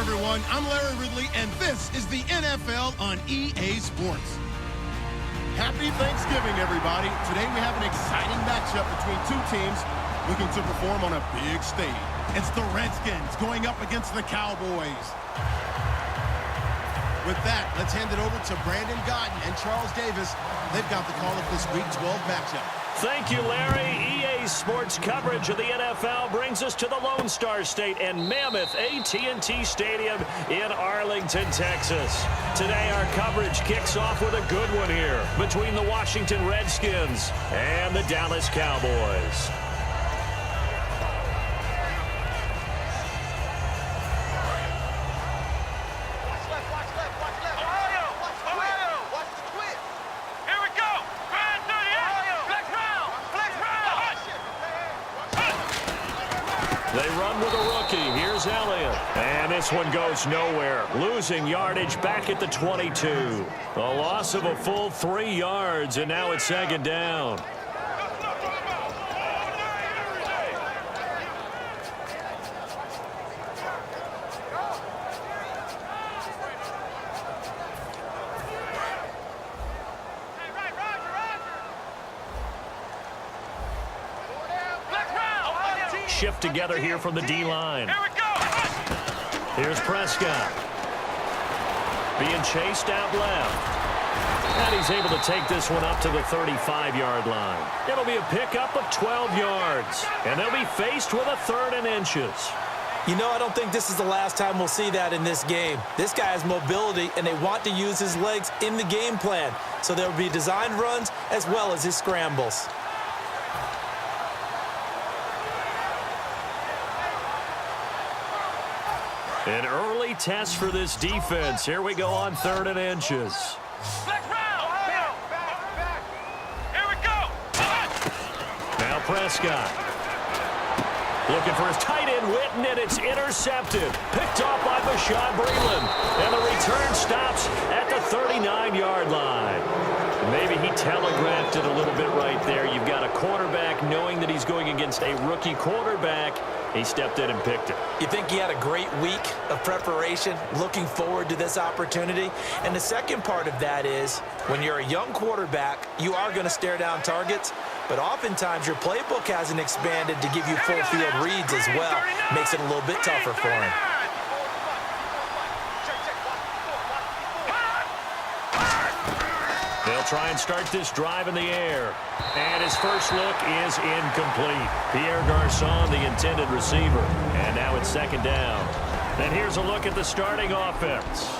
everyone. I'm Larry Ridley, and this is the NFL on EA Sports. Happy Thanksgiving, everybody. Today we have an exciting matchup between two teams looking to perform on a big stage. It's the Redskins going up against the Cowboys. With that, let's hand it over to Brandon Godden and Charles Davis. They've got the call of this Week 12 matchup. Thank you, Larry. EA Sports coverage of the NFL brings us to the Lone Star State and Mammoth AT&T Stadium in Arlington, Texas. Today, our coverage kicks off with a good one here between the Washington Redskins and the Dallas Cowboys. They run with a rookie. Here's Elliott. And this one goes nowhere. Losing yardage back at the 22. A loss of a full 3 yards, and now it's second down. Shift together here from the D-line. Here's Prescott. Being chased out left. And he's able to take this one up to the 35-yard line. It'll be a pickup of 12 yards. And they'll be faced with a 3rd and inches. You know, I don't think this is the last time we'll see that in this game. This guy has mobility, and they want to use his legs in the game plan. So there will be designed runs as well as his scrambles. An early test for this defense. Here we go on 3rd and inches. Here we go. Now Prescott. Looking for his tight end, Witten, and it's intercepted. Picked off by Bashaud Breeland. And the return stops at the 39-yard line. Maybe he telegraphed it a little bit right there. You've got a quarterback knowing that he's going against a rookie quarterback. He stepped in and picked it. You think he had a great week of preparation, looking forward to this opportunity? And the second part of that is, when you're a young quarterback, you are going to stare down targets, but oftentimes your playbook hasn't expanded to give you full field reads as well. Makes it a little bit tougher for him. They'll try and start this drive in the air. And his first look is incomplete. Pierre Garçon, the intended receiver. And now it's second down. And here's a look at the starting offense.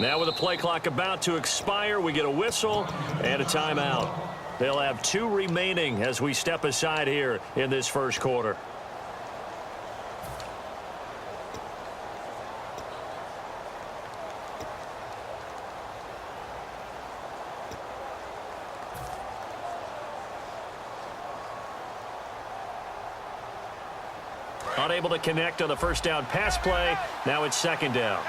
Now with the play clock about to expire, we get a whistle and a timeout. They'll have 2 remaining as we step aside here in this first quarter. Unable to connect on the first down pass play. Now it's second down.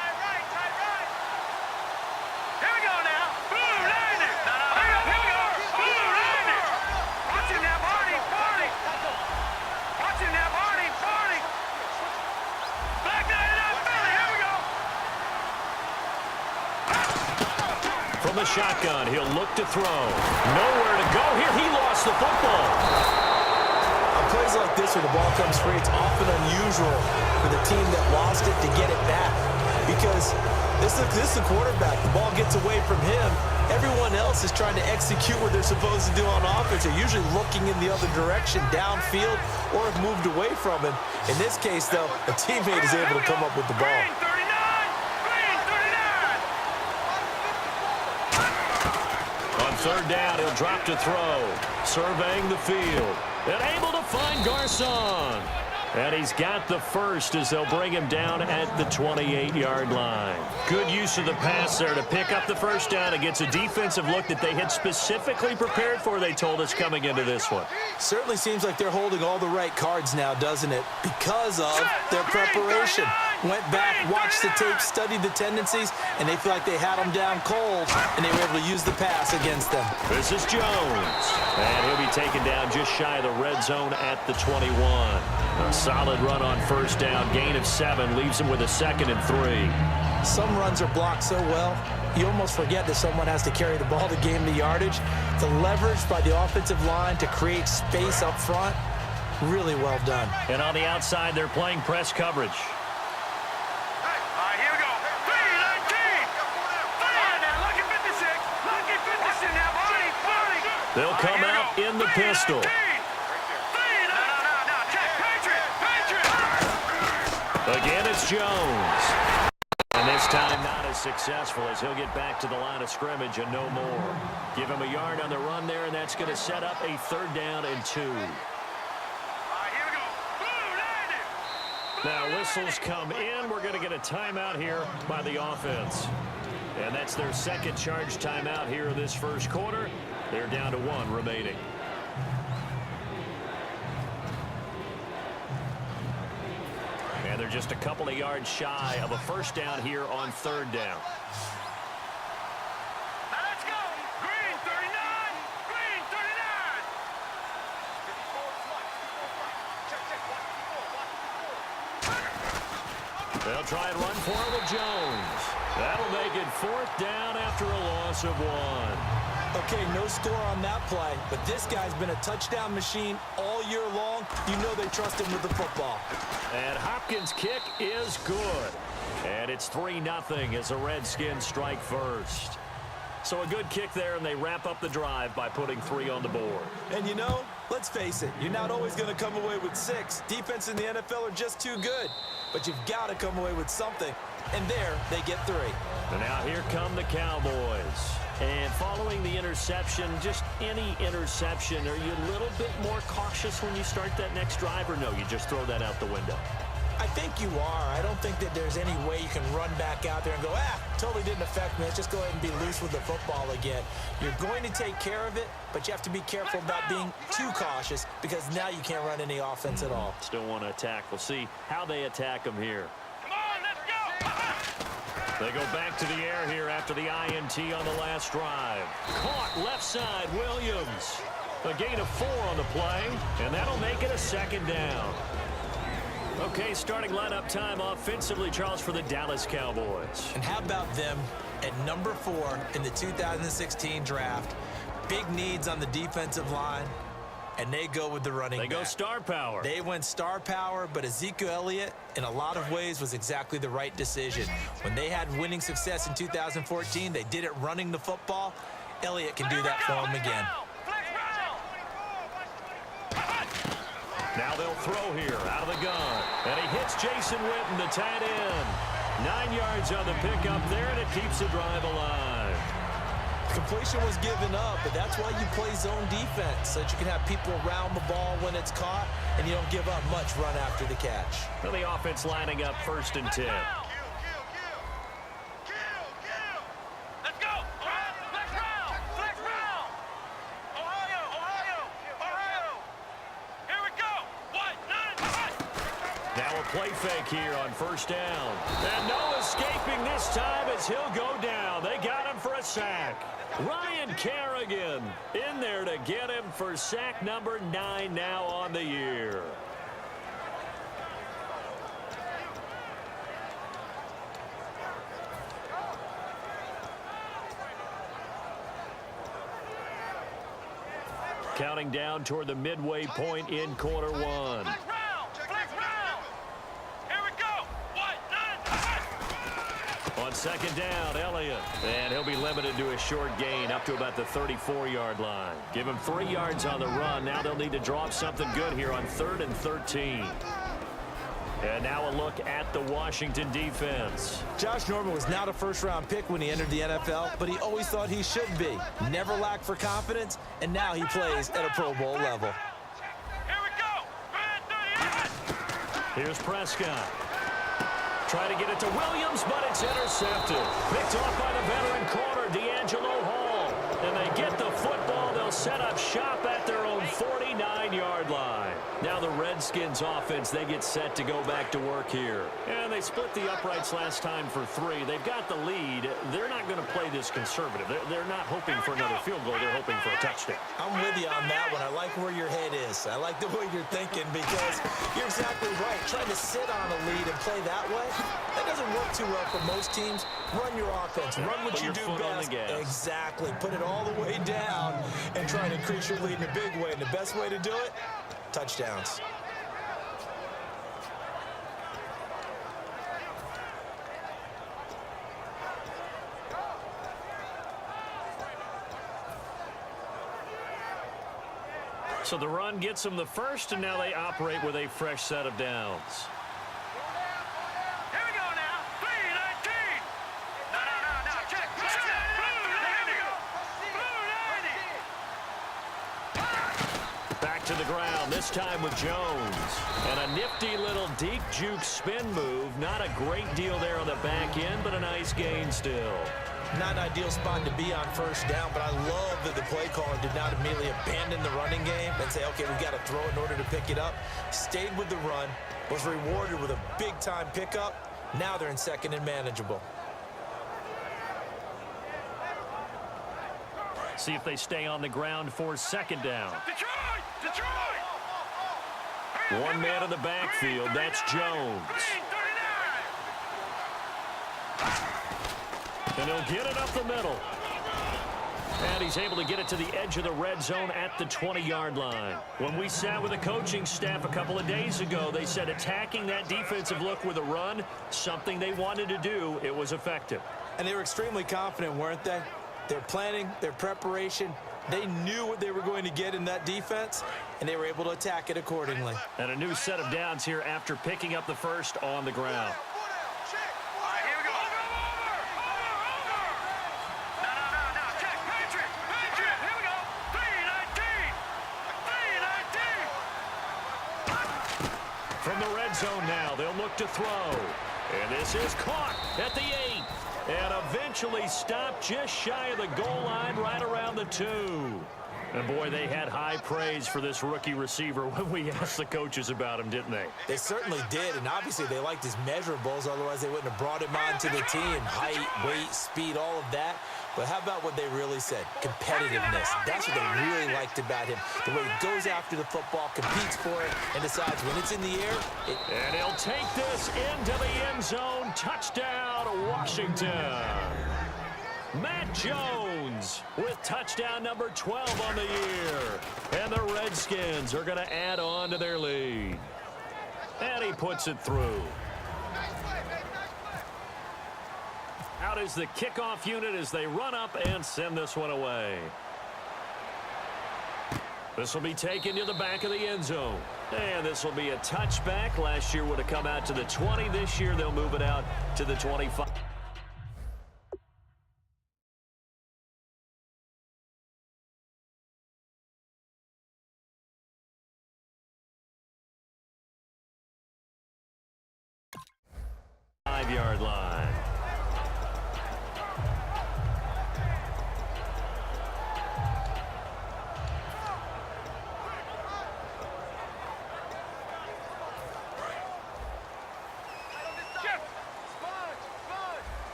From the shotgun, he'll look to throw. Nowhere to go here. He lost the football. On plays like this where the ball comes free, it's often unusual for the team that lost it to get it back. Because this is the quarterback. The ball gets away from him. Everyone else is trying to execute what they're supposed to do on offense. They're usually looking in the other direction, downfield, or have moved away from him. In this case, though, a teammate is able to come up with the ball. On 3rd down, he'll drop to throw. Surveying the field. And able to find Garçon. And he's got the first as they'll bring him down at the 28-yard line. Good use of the pass there to pick up the first down against a defensive look that they had specifically prepared for, they told us, coming into this one. Certainly seems like they're holding all the right cards now, doesn't it? Because of their preparation. Went back, watched the tape, studied the tendencies, and they feel like they had them down cold, and they were able to use the pass against them. This is Jones. And he'll be taken down just shy of the red zone at the 21. A solid run on first down. Gain of 7 leaves him with a 2nd and 3. Some runs are blocked so well, you almost forget that someone has to carry the ball to gain the yardage. The leverage by the offensive line to create space up front, really well done. And on the outside, they're playing press coverage. Here we go. 3-19. Lucky 56. Lucky 56 now. 40. They'll come out in the pistol. Again, it's Jones. And this time not as successful as he'll get back to the line of scrimmage and no more. Give him a yard on the run there, and that's going to set up a 3rd down and 2. Now whistles come in. We're going to get a timeout here by the offense. And that's their 2nd charge timeout here in this first quarter. They're down to 1 remaining. And they're just a couple of yards shy of a first down here on 3rd down. Let's go. Green 39. Green 39. They'll try and run for it with Jones. That'll make it 4th down after a loss of 1. Okay, no score on that play, but this guy's been a touchdown machine all year long. You know they trust him with the football. And Hopkins' kick is good. And it's 3-0 as the Redskins strike first. So a good kick there, and they wrap up the drive by putting 3 on the board. And you know, let's face it, you're not always going to come away with 6. Defense in the NFL are just too good. But you've got to come away with something. And there, they get 3. And now here come the Cowboys. And following the interception, just any interception, are you a little bit more cautious when you start that next drive, or no, you just throw that out the window? I think you are. I don't think that there's any way you can run back out there and go, totally didn't affect me. Let's just go ahead and be loose with the football again. You're going to take care of it, but you have to be careful about being too cautious because now you can't run any offense at all. Still want to attack. We'll see how they attack them here. Come on, let's go. They go back to the air here after the INT on the last drive. Caught left side, Williams. A gain of 4 on the play, and that'll make it a 2nd down. Okay, starting lineup time offensively, Charles, for the Dallas Cowboys. And how about them at number 4 in the 2016 draft? Big needs on the defensive line, and they go with the running back. They go star power. They went star power, but Ezekiel Elliott, in a lot of ways, was exactly the right decision. When they had winning success in 2014, they did it running the football. Elliott can do that for them again. Now they'll throw here out of the gun. And he hits Jason Witten, the tight end. 9 yards on the pickup there, and it keeps the drive alive. Completion was given up, but that's why you play zone defense, so that you can have people around the ball when it's caught, and you don't give up much run after the catch. Well, the offense lining up 1st and 10. Let's go. Flex round. Flex round. Ohio. Here we go. 1-9. Now a play fake here on 1st down. And no escaping this time as he'll go down. They got him for a sack. Ryan Kerrigan in there to get him for sack number 9 now on the year. Counting down toward the midway point in quarter 1. Flex round. Here we go. 1-9. On 2nd down, Elliott. And he'll be limited to a short gain up to about the 34-yard line. Give him 3 yards on the run. Now they'll need to draw up something good here on 3rd and 13. And now a look at the Washington defense. Josh Norman was not a first-round pick when he entered the NFL, but he always thought he should be. Never lacked for confidence, and now he plays at a Pro Bowl level. Here we go. Here's Prescott. Try to get it to Williams, but it's intercepted. Picked off by the veteran corner, D'Angelo Hall. And they get the football. They'll set up shop at their own 49-yard line. Now the Redskins offense, they get set to go back to work here. And they split the uprights last time for 3. They've got the lead. They're not going to play this conservative. They're not hoping for another field goal. They're hoping for a touchdown. I'm with you on that one. I like where your head is. I like the way you're thinking because you're exactly right. Trying to sit on a lead and play that way, that doesn't work too well for most teams. Run your offense. Run what you do best. Exactly. Put it all the way down and try to increase your lead in a big way. And the best way to do it, touchdowns. So the run gets them the first, and now they operate with a fresh set of downs. Here we go now. 3-19. No. Check. Here we go. Blue 90. Back to the ground, this time with Jones. And a nifty little deep juke spin move. Not a great deal there on the back end, but a nice gain still. Not an ideal spot to be on first down, but I love that the play caller did not immediately abandon the running game and say, okay, we've got to throw it in order to pick it up. Stayed with the run, was rewarded with a big-time pickup. Now they're in second and manageable. See if they stay on the ground for second down. Detroit! One man in the backfield, that's Jones. And he'll get it up the middle. And he's able to get it to the edge of the red zone at the 20-yard line. When we sat with the coaching staff a couple of days ago, they said attacking that defensive look with a run, something they wanted to do, it was effective. And they were extremely confident, weren't they? Their planning, their preparation, they knew what they were going to get in that defense, and they were able to attack it accordingly. And a new set of downs here after picking up the first on the ground. From the red zone now, they'll look to throw. And this is caught at the 8. And eventually stopped just shy of the goal line right around the 2. And boy, they had high praise for this rookie receiver when we asked the coaches about him, didn't they? They certainly did, and obviously they liked his measurables, otherwise they wouldn't have brought him onto the team. Height, weight, speed, all of that. But how about what they really said? Competitiveness. That's what they really liked about him. The way he goes after the football, competes for it, and decides when it's in the air. And he'll take this into the end zone. Touchdown, Washington. Matt Jones with touchdown number 12 on the year. And the Redskins are going to add on to their lead. And he puts it through. Out is the kickoff unit as they run up and send this one away. This will be taken to the back of the end zone. And this will be a touchback. Last year would have come out to the 20. This year they'll move it out to the 25. Five-yard line.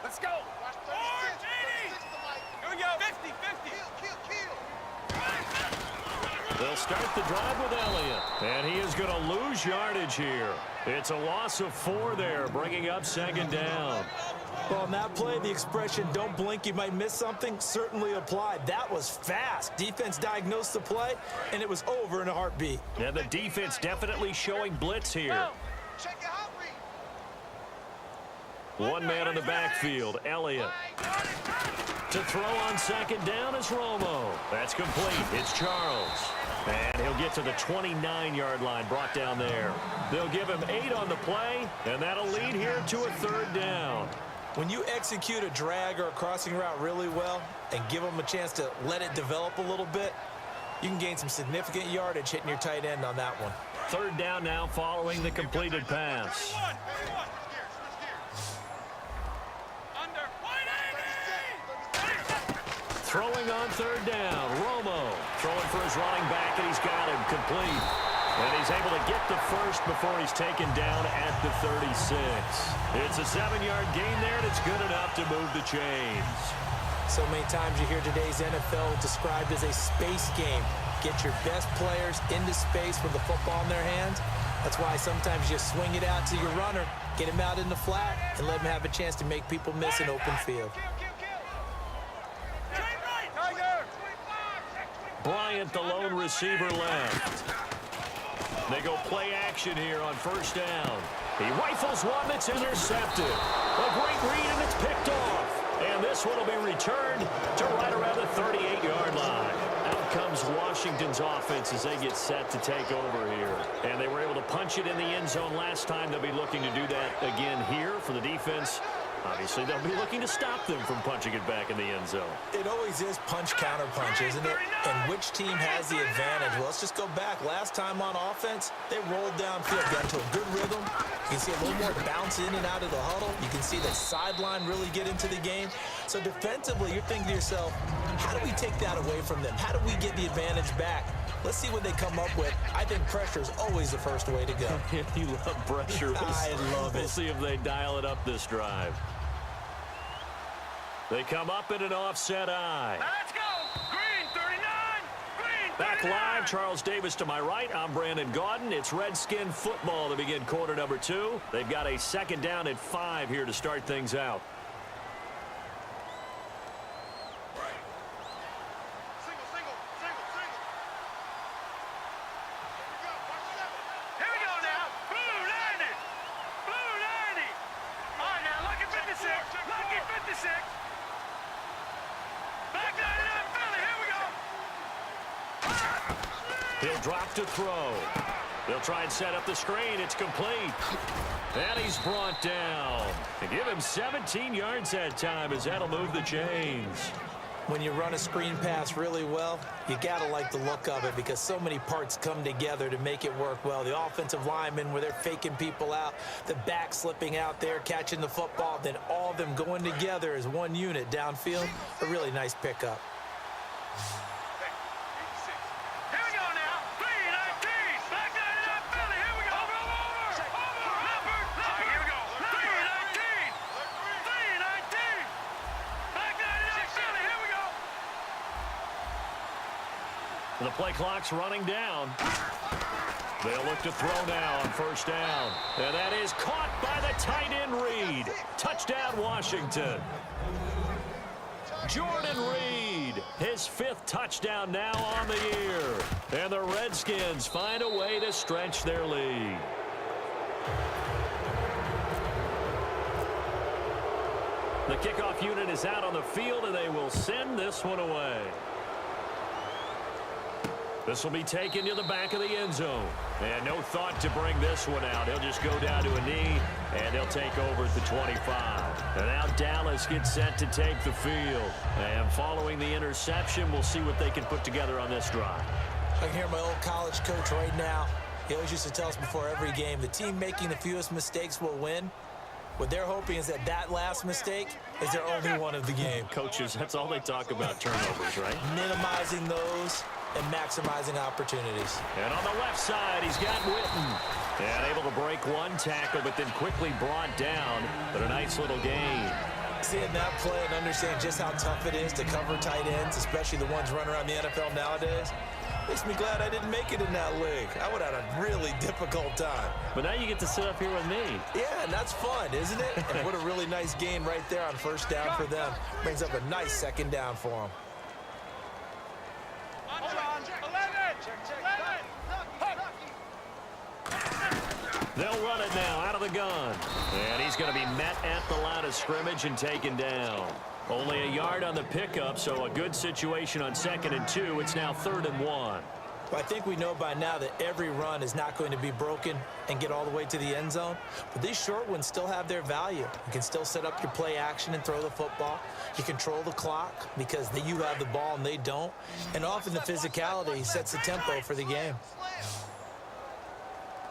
Let's go. Here we go. 50. They'll start the drive with Elliott. And he is going to lose yardage here. It's a loss of 4 there, bringing up second down. Well, on that play, the expression, don't blink, you might miss something, certainly applied. That was fast. Defense diagnosed the play, and it was over in a heartbeat. And the defense definitely showing blitz here. One man in the backfield, Elliott. To throw on second down is Romo. That's complete. It's Charles. And he'll get to the 29-yard line, brought down there. They'll give him 8 on the play, and that'll lead here to a third down. When you execute a drag or a crossing route really well and give them a chance to let it develop a little bit, You can gain some significant yardage hitting your tight end on that one. Third down now following the completed pass. Throwing on third down. Romo throwing for his running back, and he's got him complete. And he's able to get the first before he's taken down at the 36. It's a 7-yard gain there, and it's good enough to move the chains. So many times you hear today's NFL described as a space game. Get your best players into space with the football in their hands. That's why sometimes you swing it out to your runner, get him out in the flat, and let him have a chance to make people miss an open field. Bryant, the lone receiver, left. They go play action here on first down. He rifles one that's intercepted. A great read, and it's picked off. And this one will be returned to right around the 38-yard line. Out comes Washington's offense as they get set to take over here. And they were able to punch it in the end zone last time. They'll be looking to do that again here for the defense. Obviously, they'll be looking to stop them from punching it back in the end zone. It always is punch-counter-punch, isn't it? And which team has the advantage? Well, let's just go back. Last time on offense, they rolled downfield, got into a good rhythm. You can see a little more bounce in and out of the huddle. You can see the sideline really get into the game. So defensively, you're thinking to yourself, how do we take that away from them? How do we get the advantage back? Let's see what they come up with. I think pressure is always the first way to go. You love pressure. I love it. We'll see if they dial it up this drive. They come up in an offset eye. Let's go. Green 39. Green 39. Back live, Charles Davis to my right. I'm Brandon Gaudin. It's Redskin football to begin quarter number 2. They've got a second down at 5 here to start things out. He'll drop to throw. They'll try and set up the screen. It's complete. And he's brought down. And give him 17 yards that time as that'll move the chains. When you run a screen pass really well, you got to like the look of it because so many parts come together to make it work well. The offensive linemen, where they're faking people out, the back slipping out there, catching the football, then all of them going together as one unit downfield. A really nice pickup. The play clock's running down. They'll look to throw now on first down. And that is caught by the tight end Reed. Touchdown, Washington. Jordan Reed, his 5th touchdown now on the year. And the Redskins find a way to stretch their lead. The kickoff unit is out on the field, and they will send this one away. This will be taken to the back of the end zone. And no thought to bring this one out. He'll just go down to a knee, and he'll take over at the 25. And now Dallas gets set to take the field. And following the interception, we'll see what they can put together on this drive. I can hear my old college coach right now. He always used to tell us before every game, the team making the fewest mistakes will win. What they're hoping is that that last mistake is their only one of the game. Coaches, that's all they talk about, turnovers, right? Minimizing those and maximizing opportunities. And on the left side, he's got Witten. And able to break one tackle, but then quickly brought down. But a nice little gain. Seeing that play and understand just how tough it is to cover tight ends, especially the ones running around the NFL nowadays, makes me glad I didn't make it in that league. I would have had a really difficult time. But now you get to sit up here with me. Yeah, and that's fun, isn't it? And what a really nice gain right there on first down for them. Brings up a nice second down for them. They'll run it now out of the gun. And he's going to be met at the line of scrimmage and taken down. Only a yard on the pickup, so a good situation on 2nd and 2. It's now 3rd and 1. Well, I think we know by now that every run is not going to be broken and get all the way to the end zone. But these short ones still have their value. You can still set up your play action and throw the football. You control the clock because you have the ball and they don't. And often the physicality sets the tempo for the game.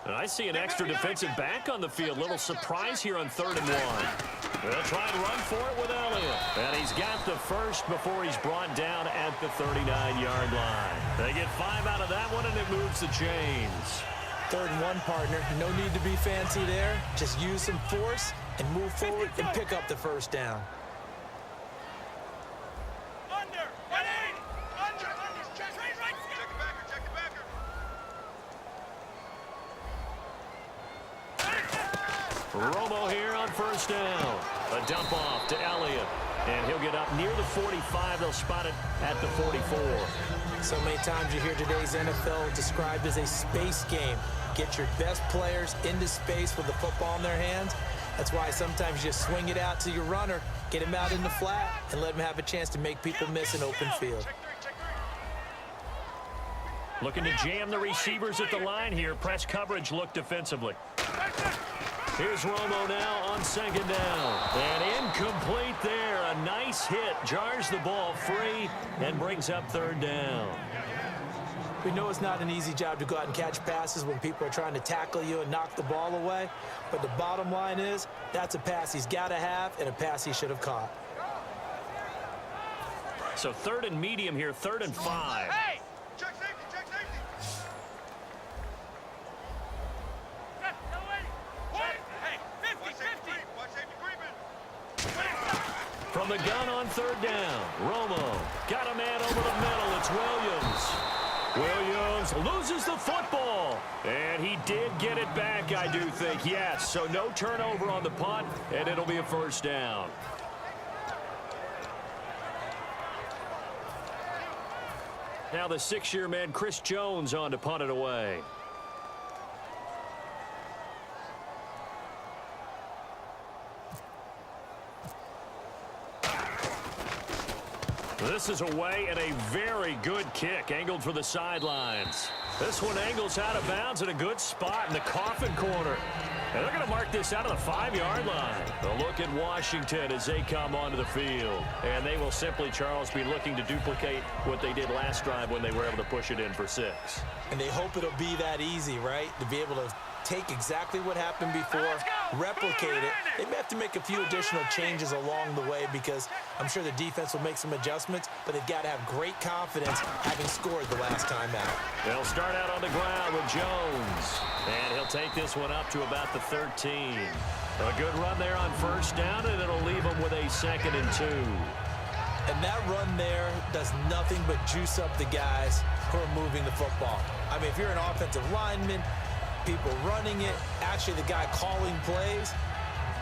And I see an extra defensive back on the field. Little surprise here on 3rd and 1. They'll try and run for it with Elliott. And he's got the first before he's brought down at the 39-yard line. They get 5 out of that one, and it moves the chains. 3rd and 1, partner. No need to be fancy there. Just use some force and move forward and pick up the first down. Romo here on 1st down. A dump off to Elliott. And he'll get up near the 45. They'll spot it at the 44. So many times you hear today's NFL described as a space game. Get your best players into space with the football in their hands. That's why sometimes you just swing it out to your runner, get him out in the flat, and let him have a chance to make people miss an open field. Looking to jam the receivers at the line here. Press coverage look defensively. Here's Romo now on 2nd down. And incomplete there. A nice hit. Jars the ball free and brings up 3rd down. We know it's not an easy job to go out and catch passes when people are trying to tackle you and knock the ball away. But the bottom line is, that's a pass he's got to have and a pass he should have caught. So 3rd and medium here, 3rd and 5. Hey! Check safety, check safety! From the gun on 3rd down, Romo got a man over the middle. It's Williams. Williams loses the football. And he did get it back, I do think. Yes, so no turnover on the punt, and it'll be a 1st down. Now the 6-year man, Chris Jones, on to punt it away. This is away and a very good kick angled for the sidelines. This one angles out of bounds at a good spot in the coffin corner. And they're going to mark this out of the 5-yard line. A look at Washington as they come onto the field. And they will simply, Charles, be looking to duplicate what they did last drive when they were able to push it in for 6. And they hope it'll be that easy, right? To be able to take exactly what happened before, replicate it. They may have to make a few additional changes along the way because I'm sure the defense will make some adjustments, but they've got to have great confidence having scored the last time out. They'll start out on the ground with Jones. And he'll take this one up to about the 13. A good run there on 1st down, and it'll leave them with a 2nd and 2. And that run there does nothing but juice up the guys who are moving the football. I mean, if you're an offensive lineman, people running it, actually the guy calling plays,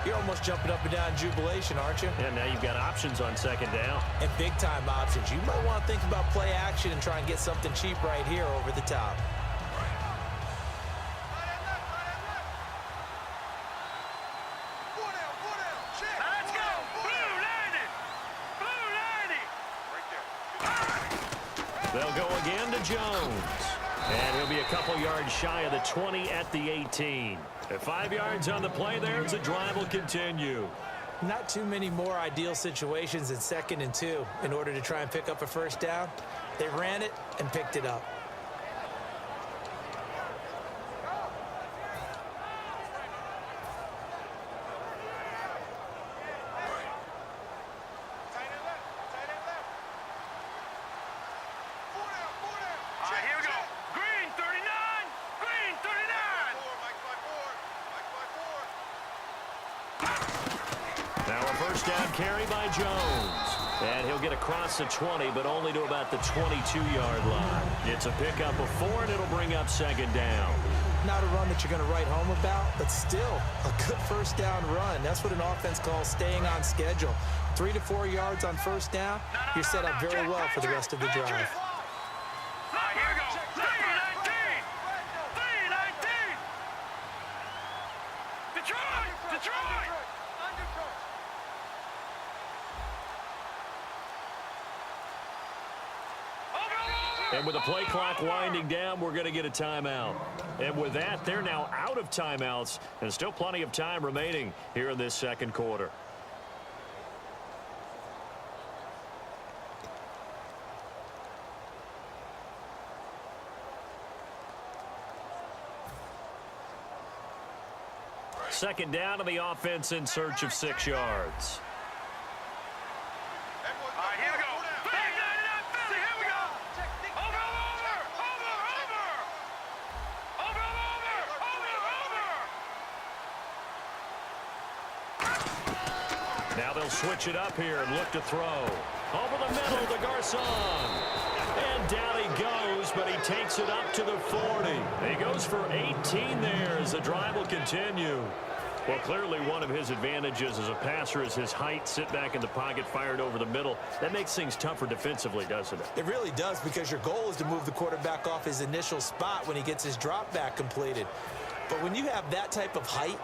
you're almost jumping up and down in jubilation, aren't you? And now you've got options on 2nd down. And big-time options. You might want to think about play action and try and get something cheap right here over the top. Let's go! Blue landing! Blue landing! They'll go again to Jones. And he'll be a couple yards shy of the 20 at the 18. At 5 yards on the play there, the drive will continue. Not too many more ideal situations in 2nd and 2 in order to try and pick up a 1st down. They ran it and picked it up. Here we go. Green 39! Green 39! Now a 1st down carry by Jones. And he'll get across the 20, but only to about the 22-yard line. It's a pickup of 4, and it'll bring up 2nd down. Not a run that you're going to write home about, but still a good 1st down run. That's what an offense calls staying on schedule. 3 to 4 yards on 1st down, you're set up very well for the rest of the drive. Here we go. 319! 319! Detroit! Detroit! Over! And with the play clock winding down, we're going to get a timeout. And with that, they're now out of timeouts, and still plenty of time remaining here in this second quarter. Second down, and the offense in search of 6 yards. All right, here we go. Big 99 Philly, here we go. Over. Now they'll switch it up here and look to throw. Over the middle to Garcon. And down he goes, but he takes it up to the 40. He goes for 18 there as the drive will continue. Well, clearly one of his advantages as a passer is his height. Sit back in the pocket, fired over the middle. That makes things tougher defensively, doesn't it? It really does, because your goal is to move the quarterback off his initial spot when he gets his drop back completed. But when you have that type of height,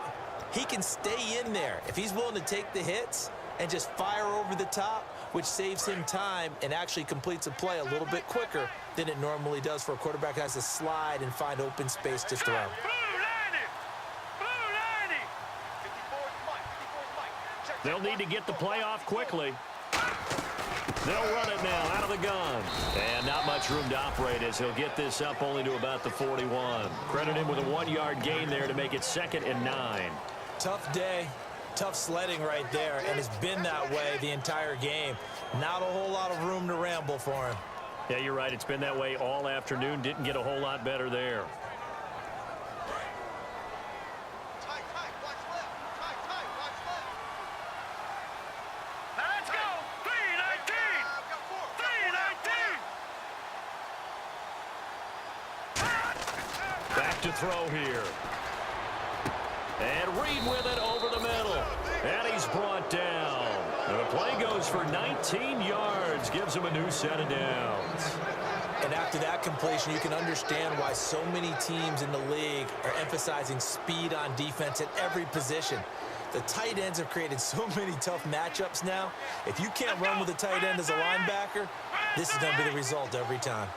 he can stay in there if he's willing to take the hits and just fire over the top, which saves him time and actually completes a play a little bit quicker than it normally does for a quarterback who has to slide and find open space to throw. They'll need to get the play off quickly. They'll run it now out of the gun. And not much room to operate as he'll get this up only to about the 41. Credit him with a 1-yard gain there to make it 2nd and 9. Tough day, tough sledding right there, and it's been that way the entire game. Not a whole lot of room to ramble for him. Yeah, you're right. It's been that way all afternoon. Didn't get a whole lot better there. To throw here. And Reed with it over the middle. And he's brought down. And the play goes for 19 yards. Gives him a new set of downs. And after that completion, you can understand why so many teams in the league are emphasizing speed on defense at every position. The tight ends have created so many tough matchups now. If you can't run with a tight end as a linebacker, this is going to be the result every time.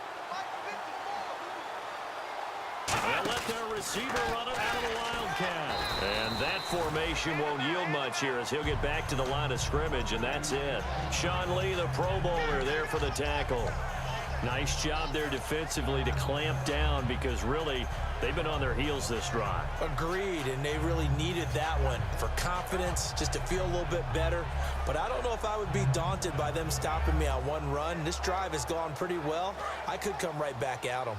They'll let their receiver run it out of the Wildcat. And that formation won't yield much here as he'll get back to the line of scrimmage, and that's it. Sean Lee, the Pro Bowler, there for the tackle. Nice job there defensively to clamp down, because really they've been on their heels this drive. Agreed, and they really needed that one for confidence, just to feel a little bit better. But I don't know if I would be daunted by them stopping me on one run. This drive has gone pretty well. I could come right back at them.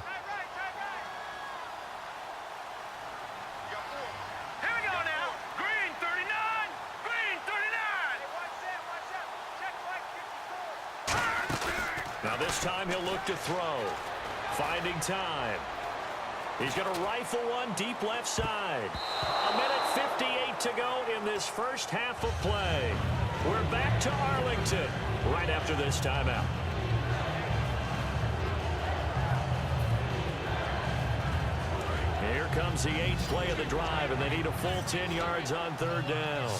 Now this time he'll look to throw. Finding time. He's going to rifle one deep left side. 1:58 to go in this first half of play. We're back to Arlington right after this timeout. Here comes the 8th play of the drive, and they need a full 10 yards on 3rd down.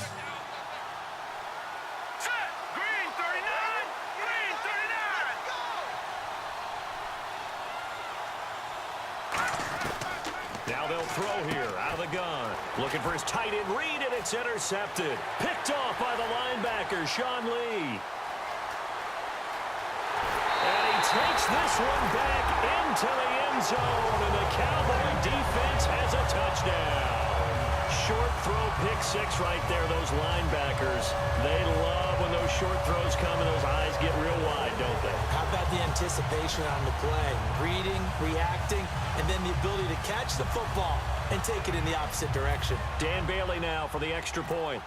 Now they'll throw here out of the gun. Looking for his tight end Reed, and it's intercepted. Picked off by the linebacker, Sean Lee. And he takes this one back into the end zone, and the Cowboy defense has a touchdown. Short throw, pick 6 right there. Those linebackers, they love when those short throws come and those eyes get real wide, don't they? How about the anticipation on the play? Reading, reacting, and then the ability to catch the football and take it in the opposite direction. Dan Bailey now for the extra point.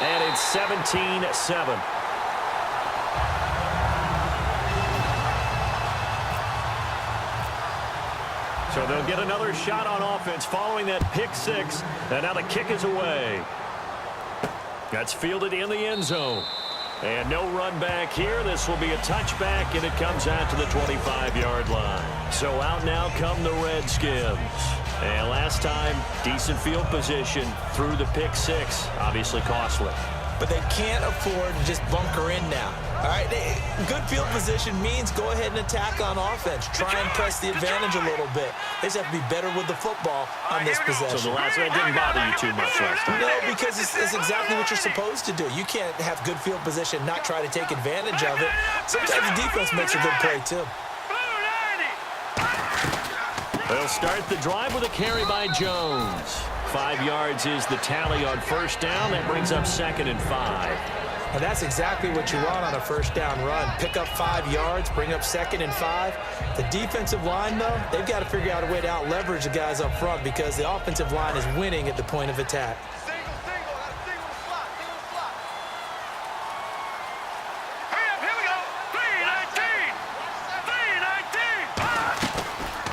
And it's 17-7. So they'll get another shot on offense following that pick 6. And now the kick is away. That's fielded in the end zone. And no run back here. This will be a touchback, and it comes out to the 25-yard line. So out now come the Redskins. And last time, decent field position through the pick 6. Obviously costly. but they can't afford to just bunker in now. All right, good field position means go ahead and attack on offense. Try and press the advantage a little bit. They just have to be better with the football on this possession. So the last one didn't bother you too much last time? No, because it's exactly what you're supposed to do. You can't have good field position, not try to take advantage of it. Sometimes the defense makes a good play, too. They'll start the drive with a carry by Jones. 5 yards is the tally on first down. That brings up 2nd and 5. And that's exactly what you want on a first down run. Pick up 5 yards, bring up 2nd and 5. The defensive line, though, they've got to figure out a way to out-leverage the guys up front because the offensive line is winning at the point of attack.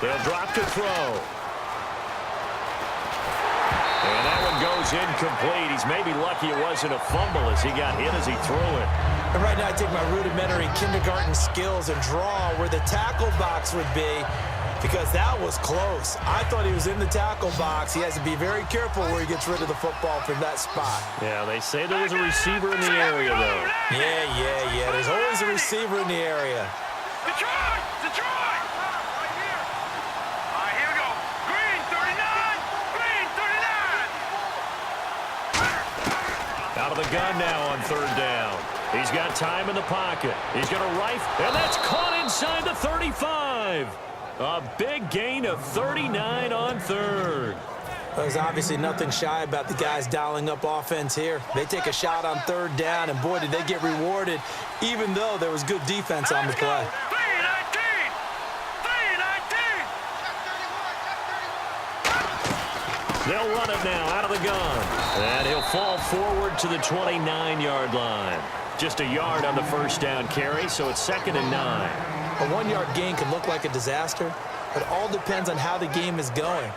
They'll drop to throw. And that one goes incomplete. He's maybe lucky it wasn't a fumble as he got hit as he threw it. And right now I take my rudimentary kindergarten skills and draw where the tackle box would be because that was close. I thought he was in the tackle box. He has to be very careful where he gets rid of the football from that spot. Yeah, they say there was a receiver in the area, though. Yeah. There's always a receiver in the area. Detroit! Right here. All right, here we go. Green 39. Out of the gun now on 3rd down. He's got time in the pocket. He's going to rifle, and that's caught inside the 35. A big gain of 39 on 3rd. There's obviously nothing shy about the guys dialing up offense here. They take a shot on 3rd down, and boy, did they get rewarded, even though there was good defense on the play. 3-19. They'll run it now out of the gun. And he'll fall forward to the 29-yard line. Just a yard on the first down carry, so it's 2nd and 9. A 1-yard gain can look like a disaster, but it all depends on how the game is going.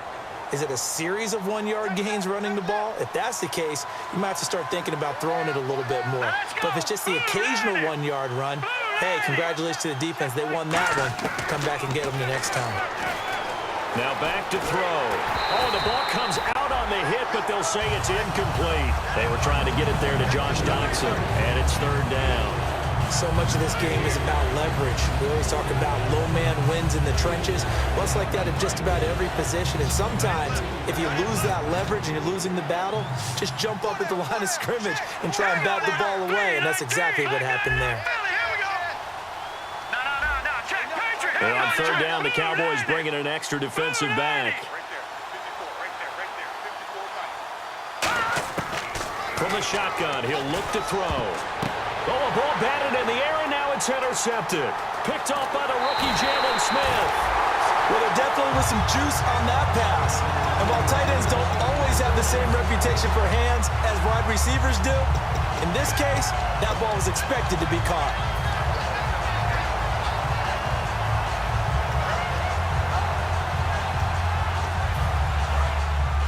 Is it a series of 1-yard gains running the ball? If that's the case, you might have to start thinking about throwing it a little bit more. But if it's just the occasional 1-yard run, hey, congratulations to the defense. They won that one. Come back and get them the next time. Now back to throw. Oh, the ball comes out on the hit, but they'll say it's incomplete. They were trying to get it there to Josh Doxson, and it's 3rd down. So much of this game is about leverage. We always talk about low man wins in the trenches. Well, it's like that at just about every position. And sometimes, if you lose that leverage and you're losing the battle, just jump up at the line of scrimmage and try and bat the ball away. And that's exactly what happened there. And on 3rd down, the Cowboys bring in an extra defensive back. From the shotgun, he'll look to throw. Oh, a ball batted in the air, and now it's intercepted. Picked off by the rookie Jalen Smith. Well, there definitely was some juice on that pass. And while tight ends don't always have the same reputation for hands as wide receivers do, in this case, that ball was expected to be caught.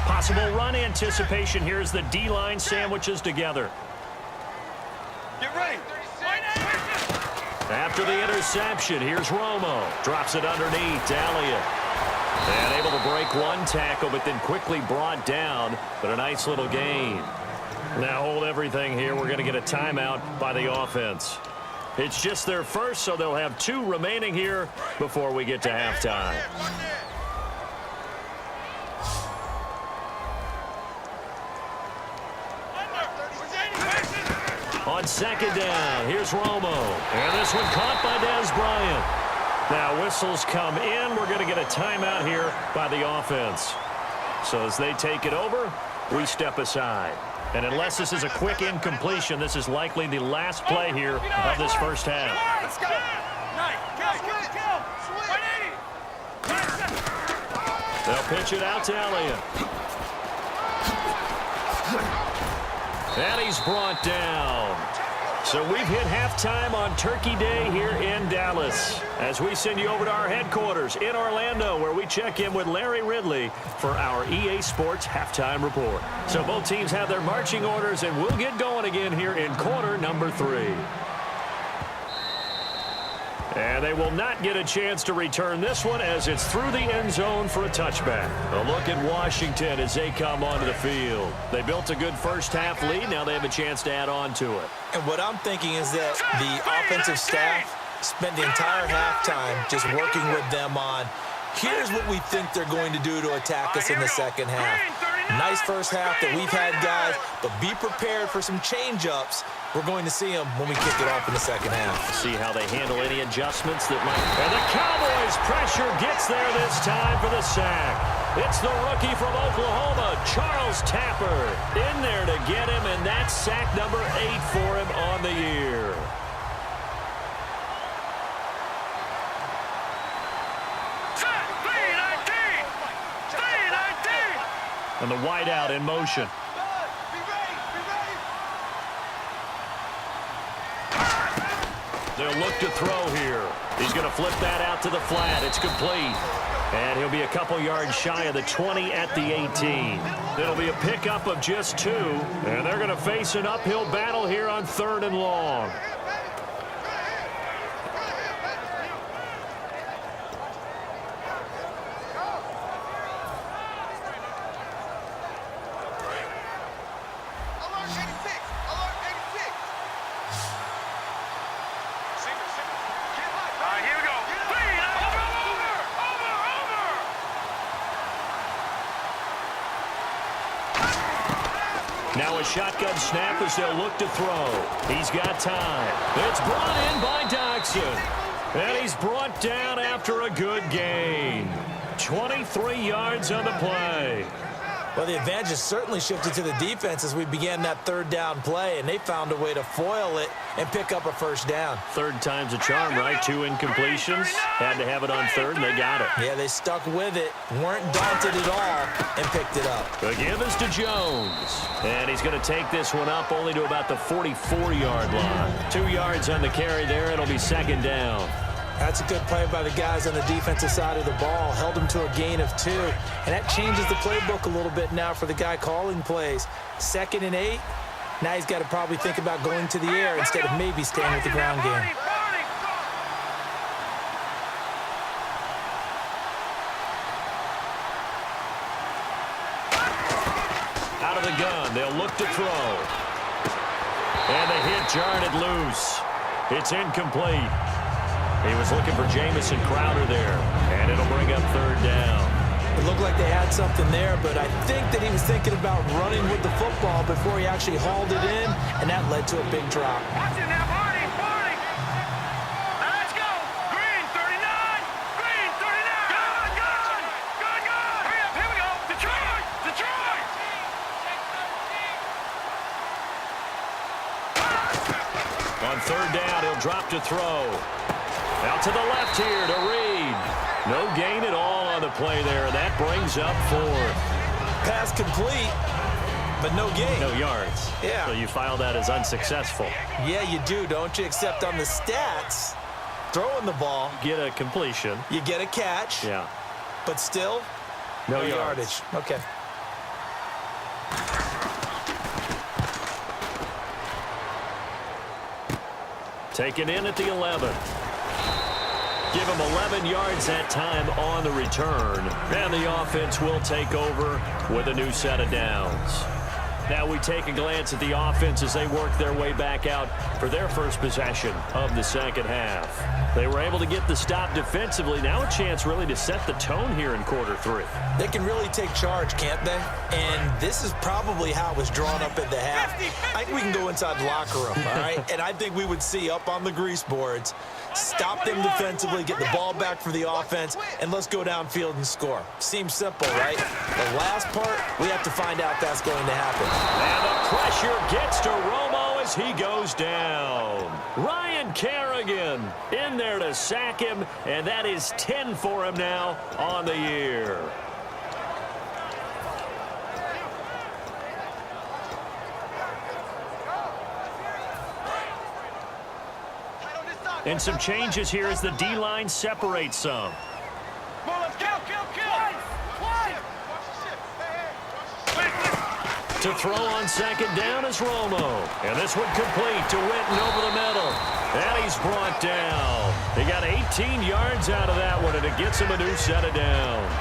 Possible run anticipation. Here's the D-line sandwiches together. Get ready. After the interception, here's Romo. Drops it underneath to Elliott. And able to break one tackle, but then quickly brought down. But a nice little gain. Now hold everything here. We're going to get a timeout by the offense. It's just their first, so they'll have 2 remaining here before we get to halftime. On 2nd down, here's Romo. And this one caught by Dez Bryant. Now whistles come in. We're going to get a timeout here by the offense. So as they take it over, we step aside. And unless this is a quick incompletion, this is likely the last play here of this first half. Let's go. They'll pitch it out to Elliott. And he's brought down. So we've hit halftime on Turkey Day here in Dallas as we send you over to our headquarters in Orlando where we check in with Larry Ridley for our EA Sports Halftime Report. So both teams have their marching orders and we'll get going again here in quarter number 3. And they will not get a chance to return this one as it's through the end zone for a touchback. A look at Washington as they come onto the field. They built a good first half lead. Now they have a chance to add on to it. And what I'm thinking is that the offensive staff spent the entire halftime just working with them on, here's what we think they're going to do to attack us in the second half. Nice first half that we've had, guys, but be prepared for some change-ups. We're going to see them when we kick it off in the second half. See how they handle any adjustments that might. And the Cowboys pressure gets there this time for the sack. It's the rookie from Oklahoma, Charles Tapper, in there to get him, and that's sack number 8 for him on the year. And the wideout in motion. They'll look to throw here. He's going to flip that out to the flat. It's complete. And he'll be a couple yards shy of the 20 at the 18. It'll be a pickup of just 2. And they're going to face an uphill battle here on 3rd and long. Now a shotgun snap as they'll look to throw. He's got time. It's brought in by Dodson. And he's brought down after a good gain. 23 yards on the play. Well, the advantage has certainly shifted to the defense as we began that 3rd down play, and they found a way to foil it and pick up a first down. 3rd time's a charm, right? 2 incompletions. Had to have it on 3rd, and they got it. Yeah, they stuck with it, weren't daunted at all, and picked it up. The give is to Jones. And he's going to take this one up only to about the 44-yard line. 2 yards on the carry there. It'll be 2nd down. That's a good play by the guys on the defensive side of the ball. Held them to a gain of 2. And that changes the playbook a little bit now for the guy calling plays. 2nd and 8. Now he's got to probably think about going to the air instead of maybe staying with the ground game. Out of the gun, they'll look to throw. And the hit jarred it loose. It's incomplete. He was looking for Jamison Crowder there, and it'll bring up 3rd down. It looked like they had something there, but I think that he was thinking about running with the football before he actually hauled it in, and that led to a big drop. Watch it now, Barney, Barney. Now let's go. Green, 39. Green, 39. Good, good. Good, good. Hurry up, here we go. Detroit, Detroit. On 3rd down, he'll drop to throw. Out to the left here to Reed. No gain at all on the play there. That brings up 4th. Pass complete, but no gain. No yards. Yeah. So you file that as unsuccessful. Yeah, you do, don't you? Except on the stats, throwing the ball, Get a completion. you get a catch, Yeah. but still, No yardage. Okay. Taken in at the 11. Give him 11 yards that time on the return. And the offense will take over with a new set of downs. Now we take a glance at the offense as they work their way back out for their first possession of the second half. They were able to get the stop defensively. Now a chance really to set the tone here in quarter 3. They can really take charge, can't they? And this is probably how it was drawn up at the half. I think we can go inside the locker room, all right? And I think we would see up on the grease boards, stop them defensively, get the ball back for the offense, and let's go downfield and score. Seems simple, right? The last part, we have to find out that's going to happen. And the pressure gets to Romo as he goes down. Ryan Kerrigan in there to sack him, and that is 10 for him now on the year. And some changes here as the D-line separates some. Come on, let's kill. To throw on second down is Romo. And this one complete to Witten over the middle. And he's brought down. He got 18 yards out of that one, and it gets him a new set of downs.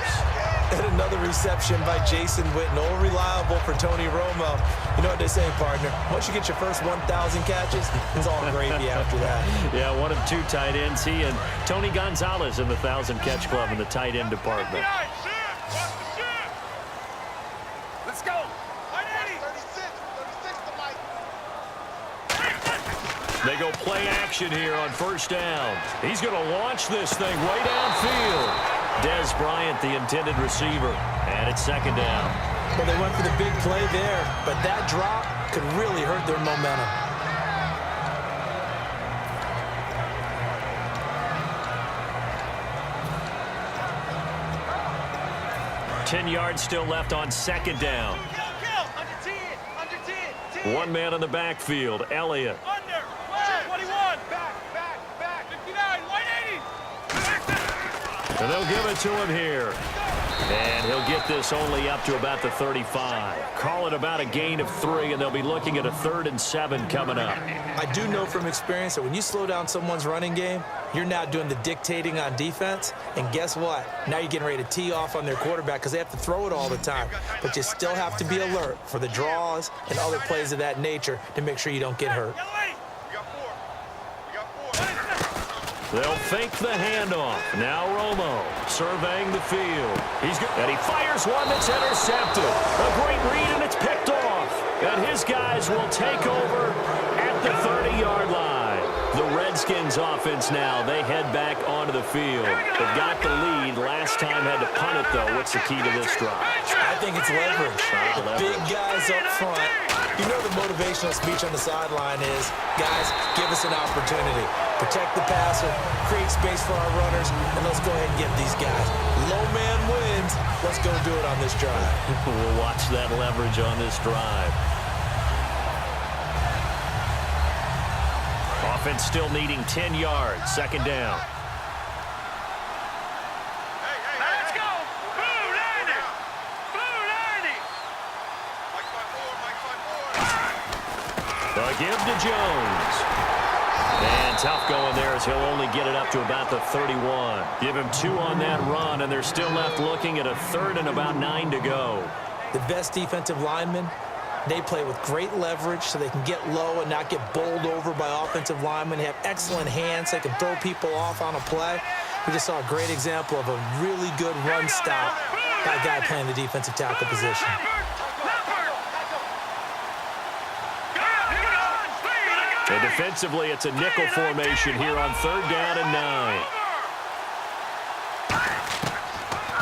And another reception by Jason Witten, all reliable for Tony Romo. You know what they say, partner? Once you get your first 1,000 catches, it's all gravy after that. Yeah, one of two tight ends. He and Tony Gonzalez in the 1,000-catch club in the tight end department. Let's go. 36 to Mike. They go play action here on first down. He's going to launch this thing way downfield. Dez Bryant, the intended receiver, and it's second down. Well, they went for the big play there, but that drop could really hurt their momentum. 10 yards still left on second down. Under 10. One man in the backfield, Elliott. Under. 21. Back. 59. 180. And they'll give it to him here. And he'll get this only up to about the 35. Call it about a gain of 3, and they'll be looking at a 3rd and 7 coming up. I do know from experience that when you slow down someone's running game, you're now doing the dictating on defense. And guess what? Now you're getting ready to tee off on their quarterback because they have to throw it all the time. But you still have to be alert for the draws and other plays of that nature to make sure you don't get hurt. They'll fake the handoff. Now Romo surveying the field. And he fires one that's intercepted. A great read, and it's picked off. And his guys will take over at the 30-yard line. The Redskins offense now, they head back onto the field. They've got the lead. Last time had to punt it, though. What's the key to this drive? I think it's leverage. The big guys up front. You know the motivational speech on the sideline is, guys, give us an opportunity. Protect the passer, create space for our runners, and let's go ahead and get these guys. Low man wins. Let's go do it on this drive. We'll watch that leverage on this drive. Offense still needing 10 yards. Second down. Let's go. Blue 90. Blue 90. The give to Jones. And tough going there as he'll only get it up to about the 31. Give him 2 on that run, and they're still left looking at a 3rd and about 9 to go. The best defensive linemen, they play with great leverage so they can get low and not get bowled over by offensive linemen. They have excellent hands. They can throw people off on a play. We just saw a great example of a really good run stop by a guy playing the defensive tackle position. And defensively, it's a nickel formation here on 3rd down and 9.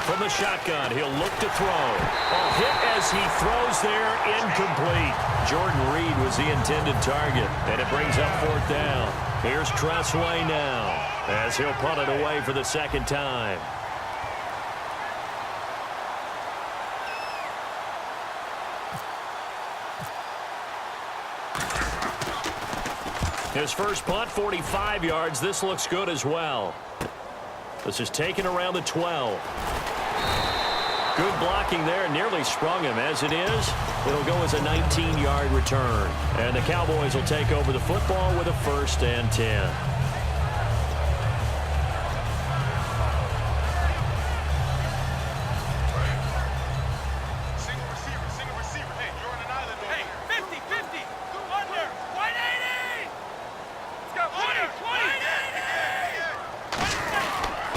From the shotgun, he'll look to throw. A hit as he throws there, incomplete. Jordan Reed was the intended target, and it brings up 4th down. Here's Tressway now as he'll punt it away for the 2nd time. His first punt, 45 yards. This looks good as well. This is taken around the 12. Good blocking there. Nearly sprung him. As it is, it'll go as a 19-yard return. And the Cowboys will take over the football with a 1st and 10.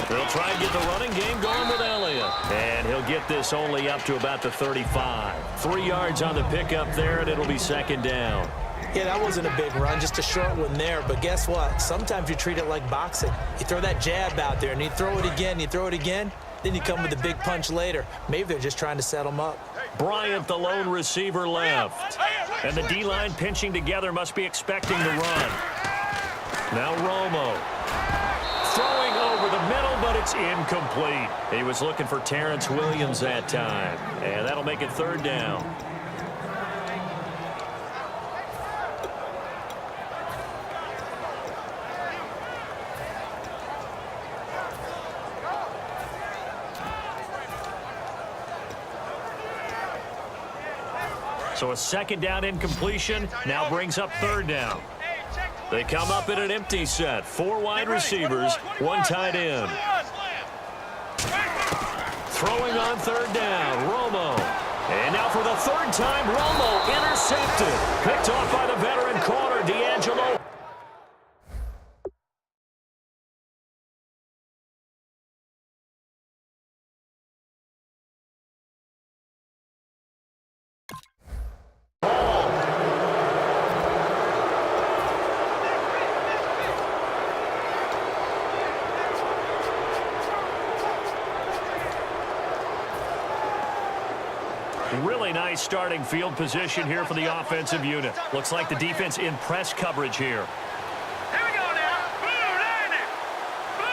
They'll try and get the running game going with Elliott. And he'll get this only up to about the 35. 3 yards on the pickup there, and it'll be 2nd down. Yeah, that wasn't a big run, just a short one there. But guess what? Sometimes you treat it like boxing. You throw that jab out there, and you throw it again, then you come with a big punch later. Maybe they're just trying to set them up. Bryant, the lone receiver, left. And the D-line pinching together, must be expecting the run. Now Romo. Throwing over the middle, but it's incomplete. He was looking for Terrence Williams that time. And that'll make it 3rd down. So a second down incompletion now brings up third down. They come up in an empty set. 4 wide receivers, 1 tight end. Throwing on third down, Romo. And now for the third time, Romo intercepted. Picked off by the veteran corner, D'Angelo. Really nice starting field position here for the offensive unit. Looks like the defense in press coverage here. Here we go now. Blue 90. Blue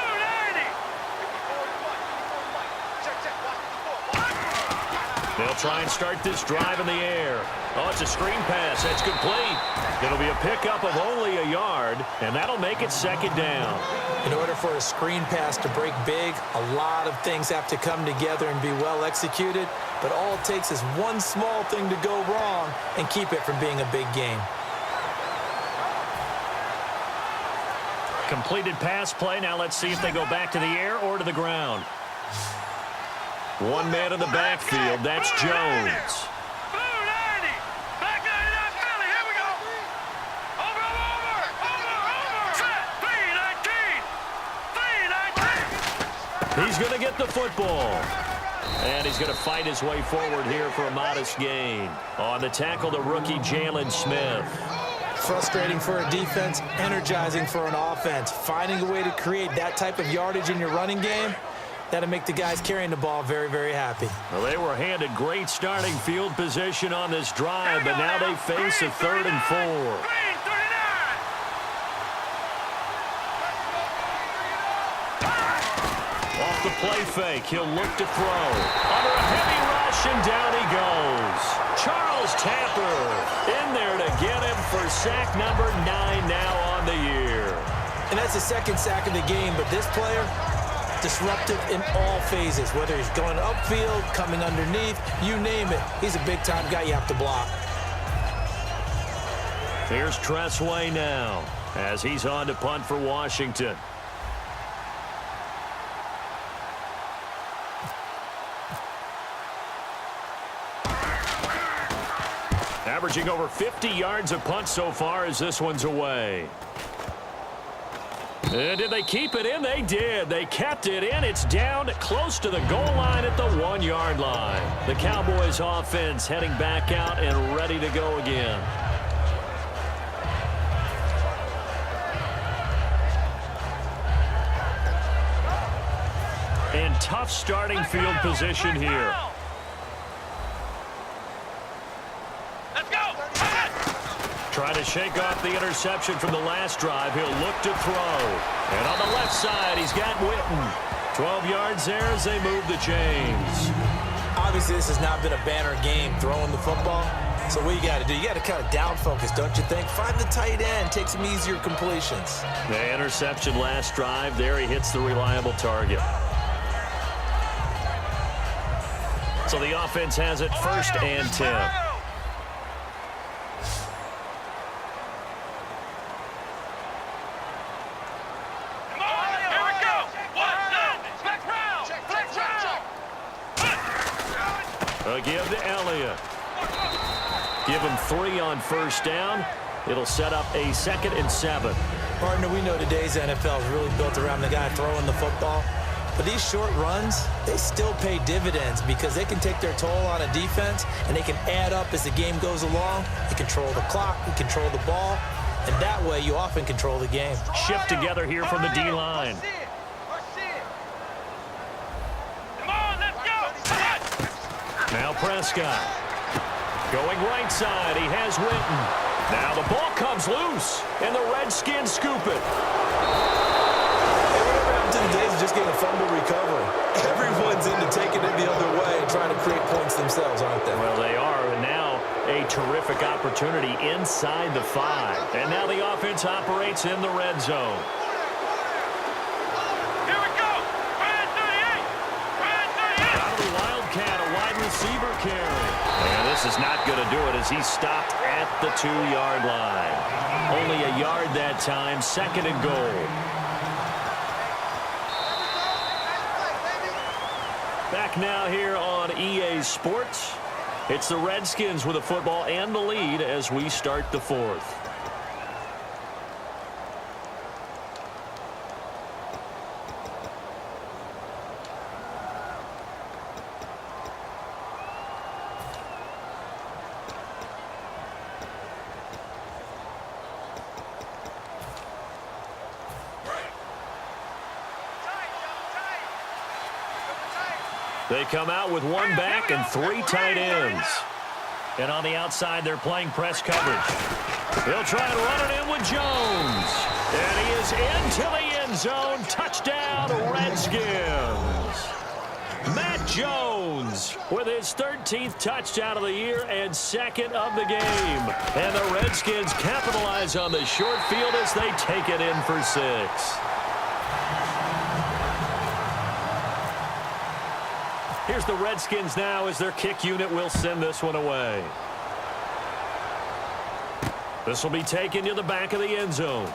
90. They'll try and start this drive in the air. Oh, it's a screen pass. That's complete. It'll be a pickup of only a yard, and that'll make it second down. In order for a screen pass to break big, a lot of things have to come together and be well executed, but all it takes is one small thing to go wrong and keep it from being a big game. Completed pass play. Now let's see if they go back to the air or to the ground. One man in the backfield. That's Jones. Blue 90. Back 99 Philly. Here we go. Over. Set. 3-19. He's going to get the football. And he's going to fight his way forward here for a modest gain. On the tackle, the rookie Jalen Smith. Frustrating for a defense, energizing for an offense. Finding a way to create that type of yardage in your running game, that'll make the guys carrying the ball very, very happy. Well, they were handed great starting field position on this drive, but now they face a 3rd and 4. Green 39. Off the play fake, he'll look to throw. Under a heavy rush, and down he goes. Charles Tapper in there to get him for sack number 9 now on the year. And that's the second sack of the game, but this player, disruptive in all phases, whether he's going upfield, coming underneath, you name it. He's a big-time guy you have to block. Here's Tressway now as he's on to punt for Washington. Averaging over 50 yards a punt so far as this one's away. And did they keep it in? They did. They kept it in. It's down close to the goal line at the 1-yard line. The Cowboys offense heading back out and ready to go again. And tough starting field position here. Trying to shake off the interception from the last drive. He'll look to throw. And on the left side, he's got Witten. 12 yards there as they move the chains. Obviously, this has not been a banner game throwing the football. So what you got to do, you got to kind of down focus, don't you think? Find the tight end, take some easier completions. The interception last drive. There he hits the reliable target. So the offense has it 1st and 10. Give to Elliott. Give him 3 on 1st down. It'll set up a 2nd and 7. Partner, we know today's NFL is really built around the guy throwing the football. But these short runs, they still pay dividends because they can take their toll on a defense and they can add up as the game goes along. You control the clock, you control the ball, and that way you often control the game. Shift together here from the D-line. Now Prescott. Going right side. He has Witten. Now the ball comes loose, and the Redskins scoop it. Hey, whatever happened to the days of just getting a fumble recovery? Everyone's into taking it the other way and trying to create points themselves, aren't they? Well, they are, and now a terrific opportunity inside the 5. And now the offense operates in the red zone. Here we go. Red 38. Red 38. Out of the Wildcat, a wide receiver carry. And this is not going to do it as he stopped at the 2-yard line. Only a yard that time, 2nd and goal. Back now here on EA Sports. It's the Redskins with the football and the lead as we start the 4th. They come out with 1 back and 3 tight ends. And on the outside, they're playing press coverage. They'll try and run it in with Jones. And he is into the end zone. Touchdown, Redskins. Matt Jones with his 13th touchdown of the year and 2nd of the game. And the Redskins capitalize on the short field as they take it in for 6. Here's the Redskins now as their kick unit will send this one away. This will be taken to the back of the end zone.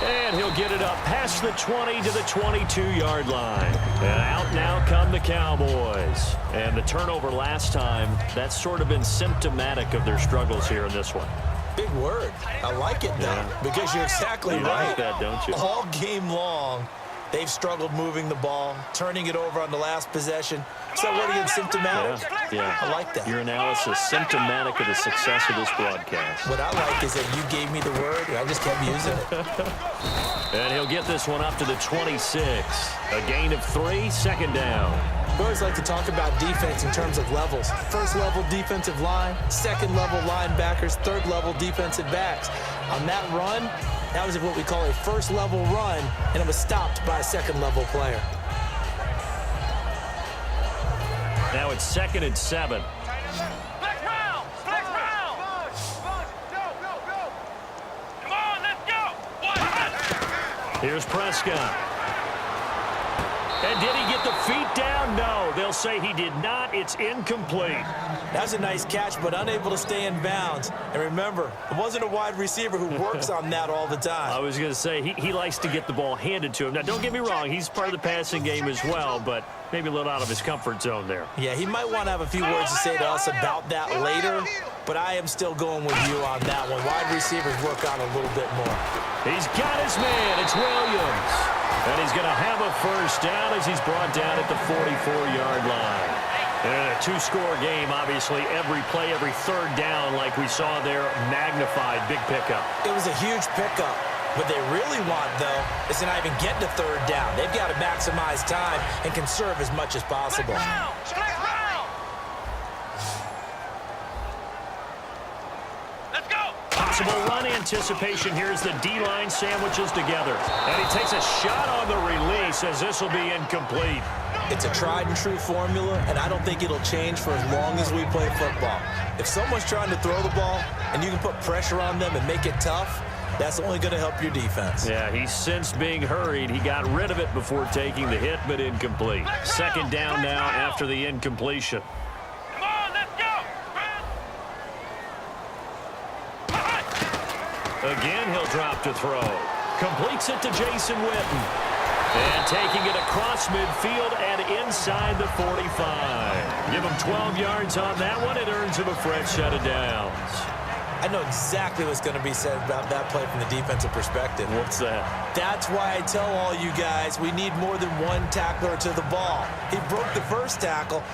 And he'll get it up past the 20 to the 22-yard line. And out now come the Cowboys. And the turnover last time, that's sort of been symptomatic of their struggles here in this one. Big word. I like it, though, because you're exactly right. Like that, don't you? All game long, they've struggled moving the ball, turning it over on the last possession. Is that word again, symptomatic? Yeah. I like that. Your analysis, symptomatic of the success of this broadcast. What I like is that you gave me the word, and I just kept using it. And he'll get this one up to the 26. A gain of 3, 2nd down. We always like to talk about defense in terms of levels. First level defensive line, second level linebackers, third level defensive backs. On that run, that was what we call a first level run, and it was stopped by a second level player. Now it's 2nd and 7. Flex round! Flex round! Go! Come on, let's go! Here's Prescott. And did he get the feet down? No, they'll say he did not. It's incomplete. That was a nice catch, but unable to stay in bounds. And remember, it wasn't a wide receiver who works on that all the time. I was going to say, he likes to get the ball handed to him. Now, don't get me wrong. He's part of the passing game as well, but maybe a little out of his comfort zone there. Yeah, he might want to have a few words to say to us about that later, but I am still going with you on that one. Wide receivers work on a little bit more. He's got his man. It's Williams. And he's going to have a first down as he's brought down at the 44-yard line. And in a 2-score game, obviously, every play, every third down, like we saw there, magnified. Big pickup. It was a huge pickup. What they really want, though, is to not even get to third down. They've got to maximize time and conserve as much as possible. Let's go! Possible run anticipation. Here's the D-line sandwiches together. And he takes a shot on the release as this will be incomplete. It's a tried-and-true formula, and I don't think it'll change for as long as we play football. If someone's trying to throw the ball and you can put pressure on them and make it tough, that's only going to help your defense. Yeah, he sensed being hurried. He got rid of it before taking the hit, but incomplete. 2nd down now after the incompletion. Come on, let's go! Again, he'll drop to throw. Completes it to Jason Witten. And taking it across midfield and inside the 45. Give him 12 yards on that one. It earns him a fresh set of downs. I know exactly what's going to be said about that play from the defensive perspective. What's that? That's why I tell all you guys we need more than one tackler to the ball. He broke the first tackle.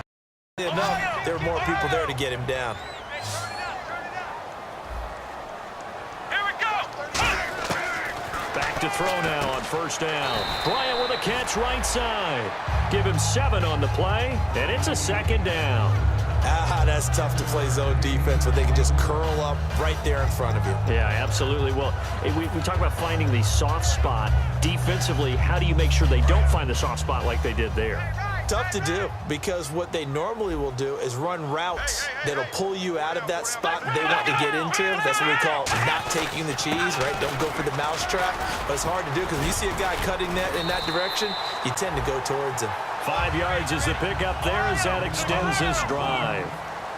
Enough, there were more people there to get him down. Back to throw now on first down. Bryant with a catch right side. Give him 7 on the play, and it's a 2nd down. That's tough to play zone defense when they can just curl up right there in front of you. Yeah, absolutely. Well, we talk about finding the soft spot. Defensively, how do you make sure they don't find the soft spot like they did there? Tough to do, because what they normally will do is run routes that'll pull you out of that spot they want to get into. That's what we call not taking the cheese, right? Don't go for the mousetrap. But it's hard to do because when you see a guy cutting that in that direction, you tend to go towards him. 5 yards is the pickup there as that extends this drive.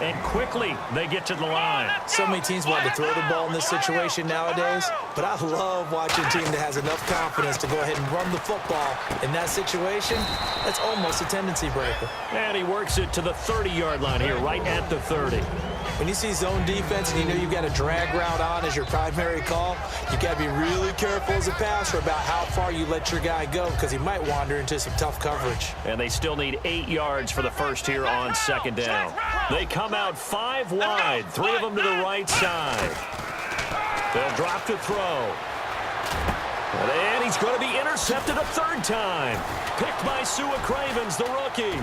And quickly, they get to the line. So many teams want to throw the ball in this situation nowadays, but I love watching a team that has enough confidence to go ahead and run the football. In that situation, that's almost a tendency breaker. And he works it to the 30-yard line here, right at the 30. When you see zone defense and you know you've got a drag route on as your primary call, you got to be really careful as a passer about how far you let your guy go because he might wander into some tough coverage. And they still need 8 yards for the first here on second down. They come out 5 wide, 3 of them to the right side. They'll drop to throw. And he's going to be intercepted a 3rd time. Picked by Wk12, the rookie.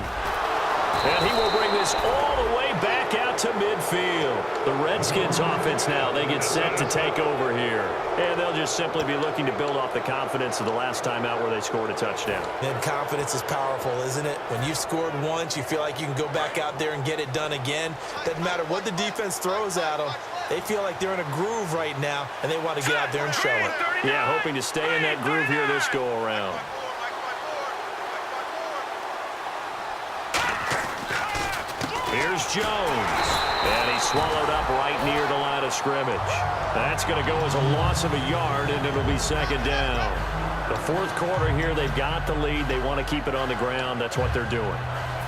And he will bring this all the way back out to midfield. The Redskins offense now, they get set to take over here. And they'll just simply be looking to build off the confidence of the last time out where they scored a touchdown. And confidence is powerful, isn't it? When you've scored once, you feel like you can go back out there and get it done again. Doesn't matter what the defense throws at them. They feel like they're in a groove right now, and they want to get out there and show it. Yeah, hoping to stay in that groove here this go-around. Here's Jones, and he's swallowed up right near the line of scrimmage. That's going to go as a loss of a yard, and it'll be second down. The 4th quarter here, they've got the lead. They want to keep it on the ground. That's what they're doing.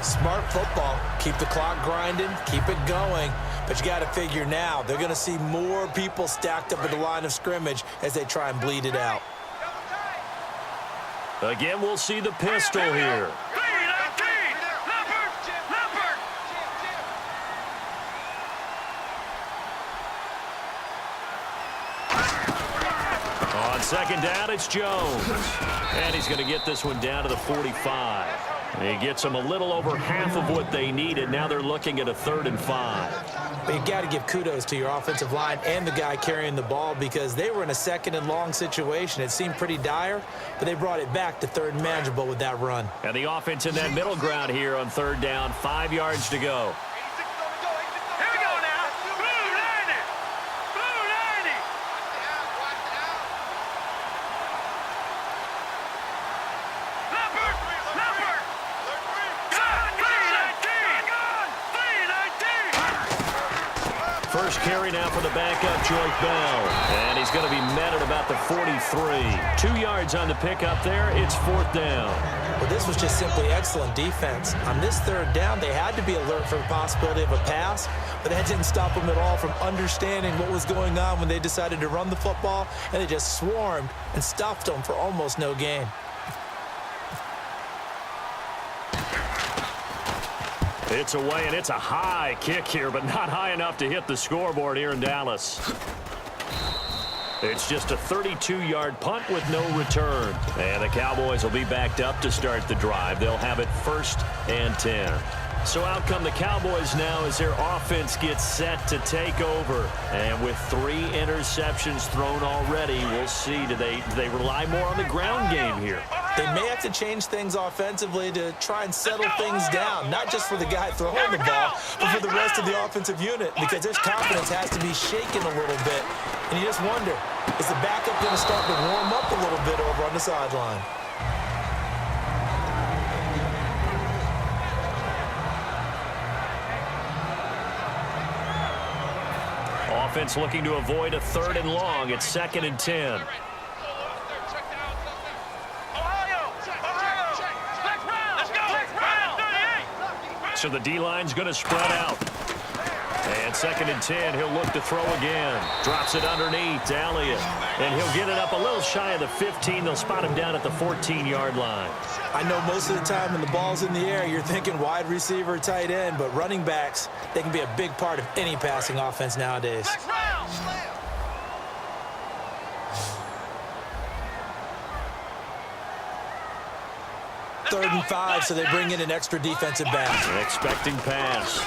Smart football. Keep the clock grinding, keep it going. But you got to figure now, they're going to see more people stacked up at the line of scrimmage as they try and bleed it out. Again, we'll see the pistol here. On second down, it's Jones. And he's going to get this one down to the 45. He gets them a little over half of what they needed. Now they're looking at a 3rd and 5. But you got to give kudos to your offensive line and the guy carrying the ball because they were in a 2nd and long situation. It seemed pretty dire, but they brought it back to 3rd and manageable with that run. And the offense in that middle ground here on 3rd down, 5 yards to go. First carry now for the backup, Joyce Bell. And he's going to be met at about the 43. 2 yards on the pickup there. It's 4th down. Well, this was just simply excellent defense. On this 3rd down, they had to be alert for the possibility of a pass, but that didn't stop them at all from understanding what was going on when they decided to run the football, and they just swarmed and stuffed them for almost no gain. It's away, and it's a high kick here, but not high enough to hit the scoreboard here in Dallas. It's just a 32-yard punt with no return. And the Cowboys will be backed up to start the drive. They'll have it 1st and 10. So out come the Cowboys now as their offense gets set to take over. And with 3 interceptions thrown already, we'll see. Do they rely more on the ground game here? They may have to change things offensively to try and settle things down, not just for the guy throwing the ball, but for the rest of the offensive unit, because his confidence has to be shaken a little bit. And you just wonder, is the backup going to start to warm up a little bit over on the sideline? Offense looking to avoid a 3rd and long. It's 2nd and 10. So the D-line's going to spread out. And 2nd and 10, he'll look to throw again. Drops it underneath to Elliott. And he'll get it up a little shy of the 15. They'll spot him down at the 14-yard line. I know most of the time when the ball's in the air, you're thinking wide receiver, tight end, but running backs, they can be a big part of any passing offense nowadays. 3rd and 5, so they bring in an extra defensive back. An expecting pass.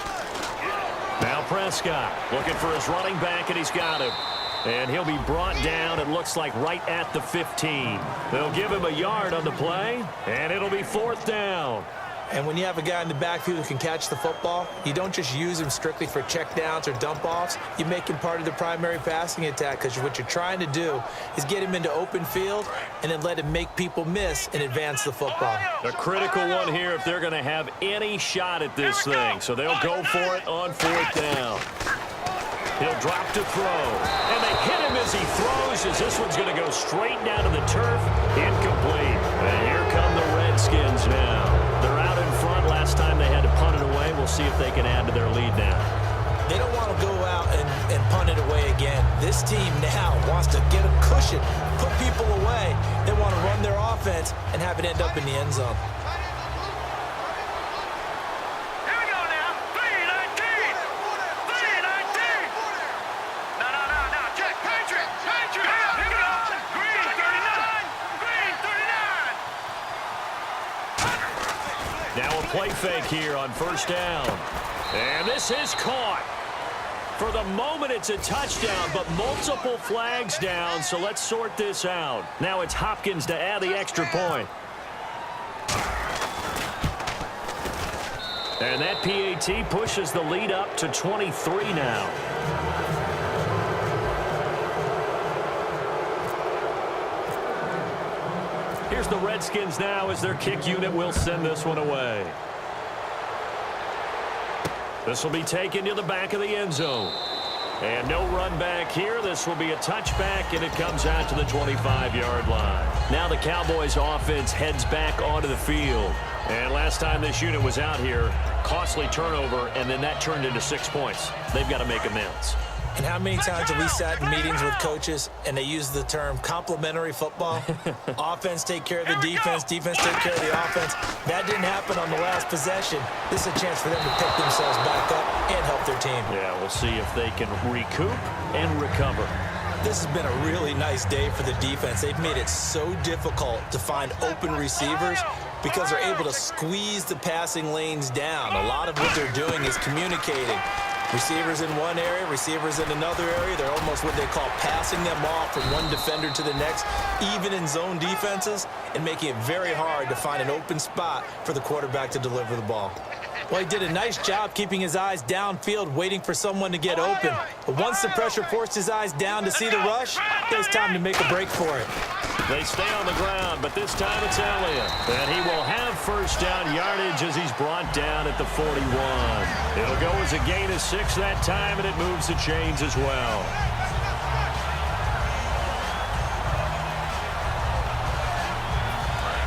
Now Prescott looking for his running back, and he's got him. And he'll be brought down, it looks like, right at the 15. They'll give him a yard on the play, and it'll be 4th down. And when you have a guy in the backfield who can catch the football, you don't just use him strictly for checkdowns or dump-offs. You make him part of the primary passing attack because what you're trying to do is get him into open field and then let him make people miss and advance the football. A critical one here if they're going to have any shot at this thing. So they'll go for it on 4th down. He'll drop to throw. And they hit him as he throws, as this one's going to go straight down to the turf. Incomplete. And here come the Redskins now. They're out in front. Last time they had to punt it away. We'll see if they can add to their lead now. They don't want to go out and punt it away again. This team now wants to get a cushion, put people away. They want to run their offense and have it end up in the end zone. Here we go now. 3-19. 3-19. No. Check. Patriot. Here we go. Green 39. Green 39. Now a play fake here on 1st down. And this is caught. For the moment, it's a touchdown, but multiple flags down, so let's sort this out. Now it's Hopkins to add the extra point. And that PAT pushes the lead up to 23 now. Here's the Redskins now as their kick unit will send this one away. This will be taken to the back of the end zone. And no run back here. This will be a touchback, and it comes out to the 25-yard line. Now the Cowboys offense heads back onto the field. And last time this unit was out here, costly turnover, and then that turned into 6 points. They've got to make amends. And how many times have we sat in meetings with coaches and they use the term complementary football? Offense take care of the defense, defense take care of the offense. That didn't happen on the last possession. This is a chance for them to pick themselves back up and help their team. Yeah, we'll see if they can recoup and recover. This has been a really nice day for the defense. They've made it so difficult to find open receivers because they're able to squeeze the passing lanes down. A lot of what they're doing is communicating. Receivers in one area, receivers in another area. They're almost what they call passing them off from one defender to the next, even in zone defenses, and making it very hard to find an open spot for the quarterback to deliver the ball. Well, he did a nice job keeping his eyes downfield, waiting for someone to get open. But once the pressure forced his eyes down to see the rush, it was time to make a break for it. They stay on the ground, but this time it's Elliott. And he will have 1st down yardage as he's brought down at the 41. It'll go as a gain of 6 that time, and it moves the chains as well.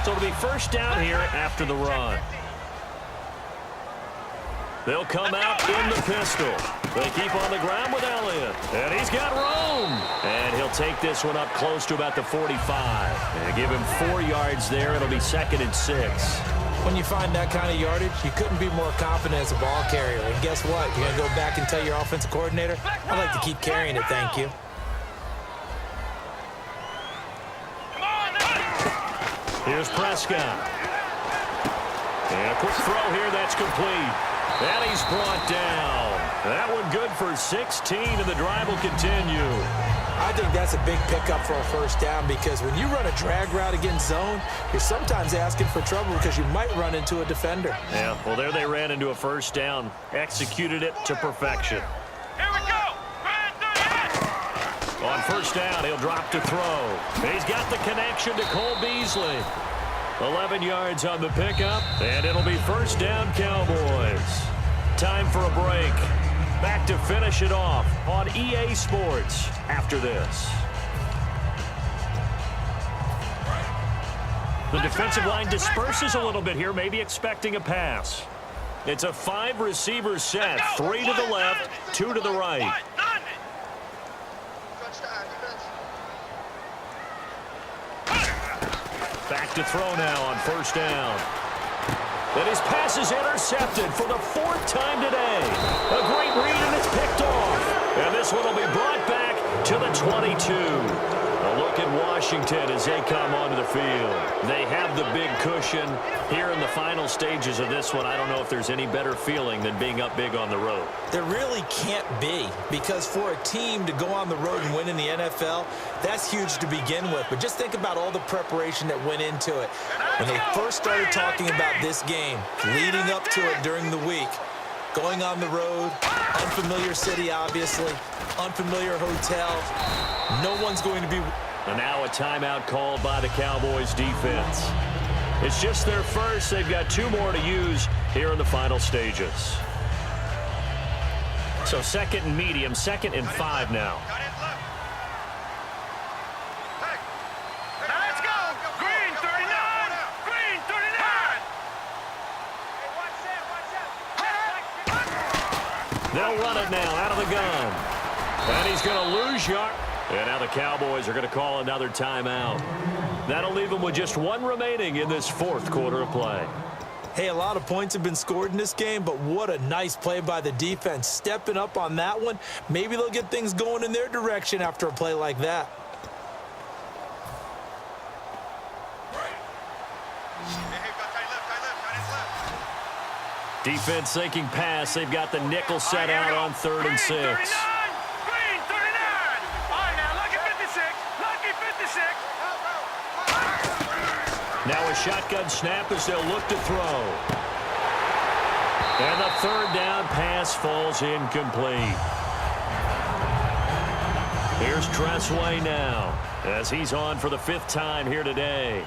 So it'll be 1st down here after the run. They'll come out in the pistol. They keep on the ground with Elliott. And he's got room. And he'll take this one up close to about the 45. And give him 4 yards there. It'll be 2nd and 6. When you find that kind of yardage, you couldn't be more confident as a ball carrier. And guess what? You're going to go back and tell your offensive coordinator, I'd like to keep carrying it, thank you. Here's Prescott. And a quick throw here. That's complete. And he's brought down. That one good for 16, and the drive will continue. I think that's a big pickup for a 1st down because when you run a drag route against zone, you're sometimes asking for trouble because you might run into a defender. Yeah, well, there they ran into a 1st down. Executed it to perfection. Here we go. On 1st down, he'll drop to throw. He's got the connection to Cole Beasley. 11 yards on the pickup, and it'll be 1st down Cowboys. Time for a break. Back to finish it off on EA Sports after this. The defensive line disperses a little bit here, maybe expecting a pass. It's a 5-receiver set, 3 to the left, 2 to the right. Back to throw now on 1st down. And his pass is intercepted for the 4th time today. A great read, and it's picked off. And this one will be brought back to the 22. A look at Washington as they come onto the field. They have the big cushion. Here in the final stages of this one, I don't know if there's any better feeling than being up big on the road. There really can't be, because for a team to go on the road and win in the NFL, that's huge to begin with. But just think about all the preparation that went into it. When they first started talking about this game, leading up to it during the week, going on the road, unfamiliar city, obviously, unfamiliar hotel. No one's going to be... And now a timeout called by the Cowboys defense. It's just their first. They've got 2 more to use here in the final stages. So 2nd and medium, 2nd and 5 now. Let's go. Green 39. Green 39. They'll run it now out of the gun. And he's going to lose yard. And now the Cowboys are going to call another timeout. That'll leave them with just 1 remaining in this 4th quarter of play. Hey, a lot of points have been scored in this game, but what a nice play by the defense. Stepping up on that one. Maybe they'll get things going in their direction after a play like that. Defense thinking pass. They've got the nickel set out on 3rd and 6. Now a shotgun snap as they'll look to throw. And the 3rd down pass falls incomplete. Here's Tressway now as he's on for the 5th time here today.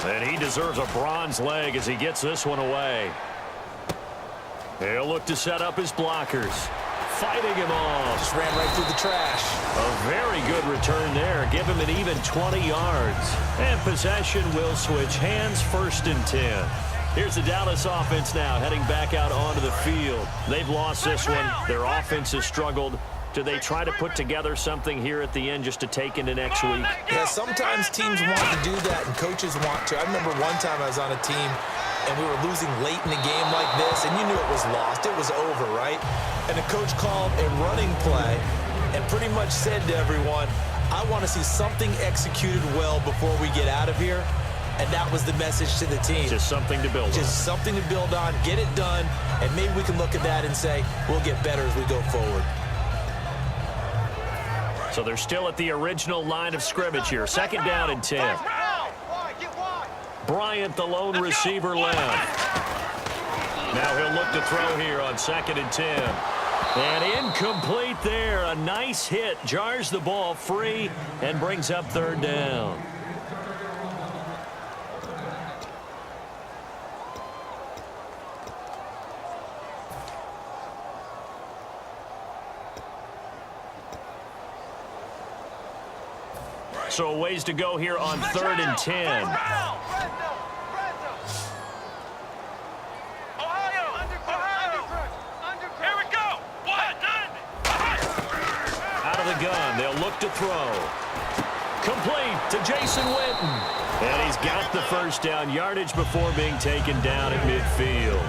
And he deserves a bronze leg as he gets this one away. He'll look to set up his blockers. Fighting him off. Just ran right through the trash. A very good return there. Give him an even 20 yards. And possession will switch hands, 1st and 10. Here's the Dallas offense now heading back out onto the field. They've lost this one. Their offense has struggled. Do they try to put together something here at the end just to take into next week? Yeah, sometimes teams want to do that and coaches want to. I remember one time I was on a team and we were losing late in the game like this, and you knew it was lost. It was over, right? And the coach called a running play and pretty much said to everyone, I want to see something executed well before we get out of here. And that was the message to the team. Just something to build on. Just something to build on, get it done, and maybe we can look at that and say, we'll get better as we go forward. So they're still at the original line of scrimmage here. 2nd down and 10. Bryant, the lone receiver, left. Now he'll look to throw here on 2nd and 10. And incomplete there. A nice hit. Jars the ball free and brings up 3rd down. So a ways to go here on 3rd and 10. Out of the gun, they'll look to throw. Complete to Jason Witten. And he's got the 1st down, yardage before being taken down at midfield.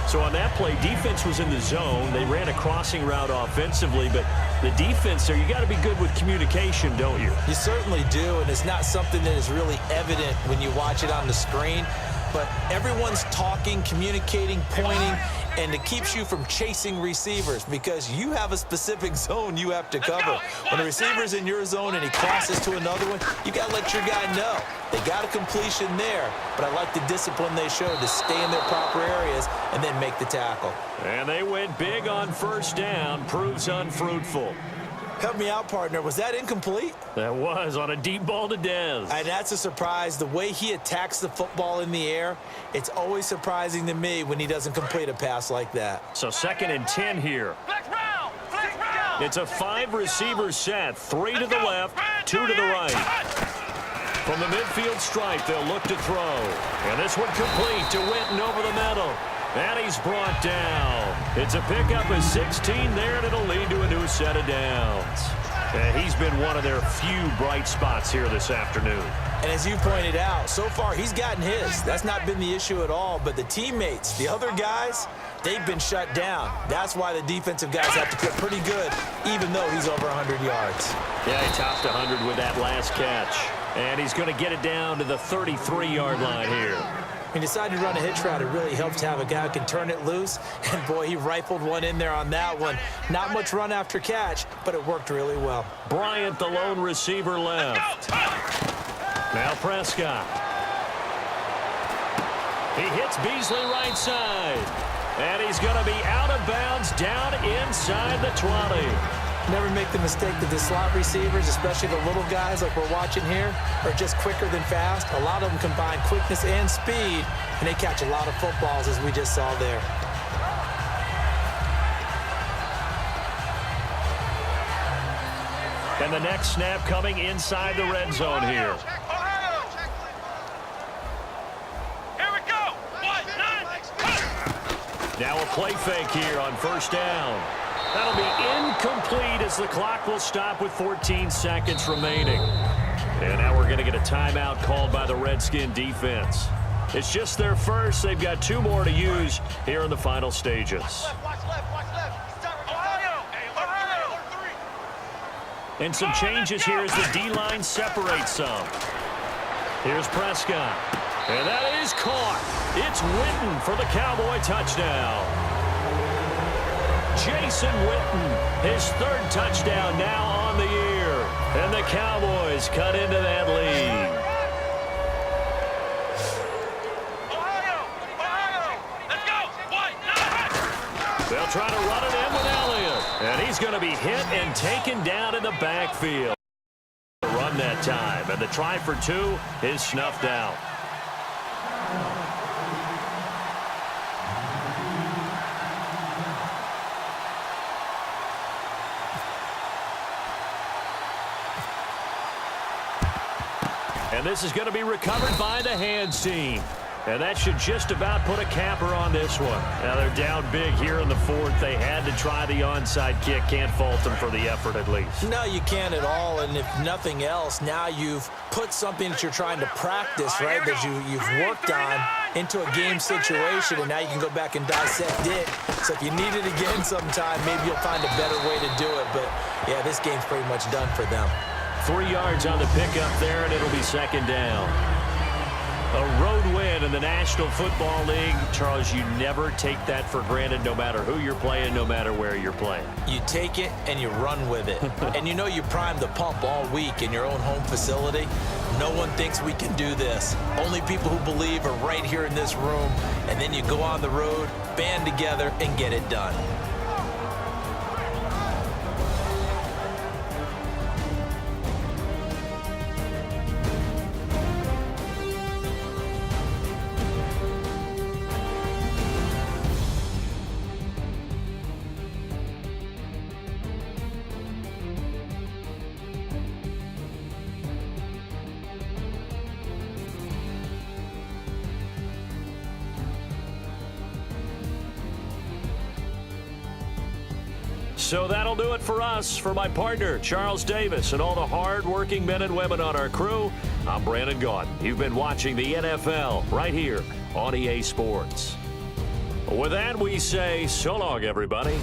So on that play, defense was in the zone. They ran a crossing route offensively, but the defense there, you got to be good with communication, don't you? You certainly do, and it's not something that is really evident when you watch it on the screen. But everyone's talking, communicating, pointing, and it keeps you from chasing receivers because you have a specific zone you have to cover. When a receiver's in your zone and he crosses to another one, you got to let your guy know. They got a completion there, but I like the discipline they showed to stay in their proper areas and then make the tackle. And they went big on 1st down, proves unfruitful. Help me out, partner. Was that incomplete? That was on a deep ball to Dez. And that's a surprise. The way he attacks the football in the air, it's always surprising to me when he doesn't complete a pass like that. So 2nd and 10 here. It's a 5-receiver set. 3 to the left, 2 to the right. From the midfield stripe, they'll look to throw. And this one complete to Witten over the middle. And he's brought down. It's a pickup of 16 there, and it'll lead to a new set of downs. He's been one of their few bright spots here this afternoon. And as you pointed out, so far he's gotten his. That's not been the issue at all. But the teammates, the other guys, they've been shut down. That's why the defensive guys have to feel pretty good, even though he's over 100 yards. Yeah, he topped 100 with that last catch. And he's going to get it down to the 33-yard line here. He decided to run a hitch route. It really helps to have a guy who can turn it loose. And, boy, he rifled one in there on that one. Not much run after catch, but it worked really well. Bryant, the lone receiver, left. Now Prescott. He hits Beasley right side. And he's going to be out of bounds down inside the 20. Never make the mistake that the slot receivers, especially the little guys like we're watching here, are just quicker than fast. A lot of them combine quickness and speed, and they catch a lot of footballs, as we just saw there. And the next snap coming inside the red zone here. Here we go. 1, 9. Now a play fake here on first down. That'll be incomplete as the clock will stop with 14 seconds remaining. And now we're going to get a timeout called by the Redskin defense. It's just their first. They've got 2 more to use here in the final stages. Watch left. Ohio. And some changes here as the D-line separates some. Here's Prescott. And that is caught. It's Witten for the Cowboy touchdown. Jason Witten, his 3rd touchdown now on the year. And the Cowboys cut into that lead. Ohio. Let's go. 1, 9. They'll try to run it in with Elliott. And he's going to be hit and taken down in the backfield. Run that time. And the try for 2 is snuffed out. And this is going to be recovered by the hands team. And that should just about put a capper on this one. Now they're down big here in the 4th. They had to try the onside kick. Can't fault them for the effort at least. No, you can't at all. And if nothing else, now you've put something that you're trying to practice, right, that you've worked on into a game situation, and now you can go back and dissect it. So if you need it again sometime, maybe you'll find a better way to do it. But, yeah, this game's pretty much done for them. 3 yards on the pickup there, and it'll be 2nd down. A road win in the National Football League. Charles, you never take that for granted no matter who you're playing, no matter where you're playing. You take it and you run with it. And you know you primed the pump all week in your own home facility. No one thinks we can do this. Only people who believe are right here in this room. And then you go on the road, band together, and get it done. So that'll do it for us. For my partner, Charles Davis, and all the hard-working men and women on our crew, I'm Brandon Gaudin. You've been watching the NFL right here on EA Sports. With that, we say so long, everybody.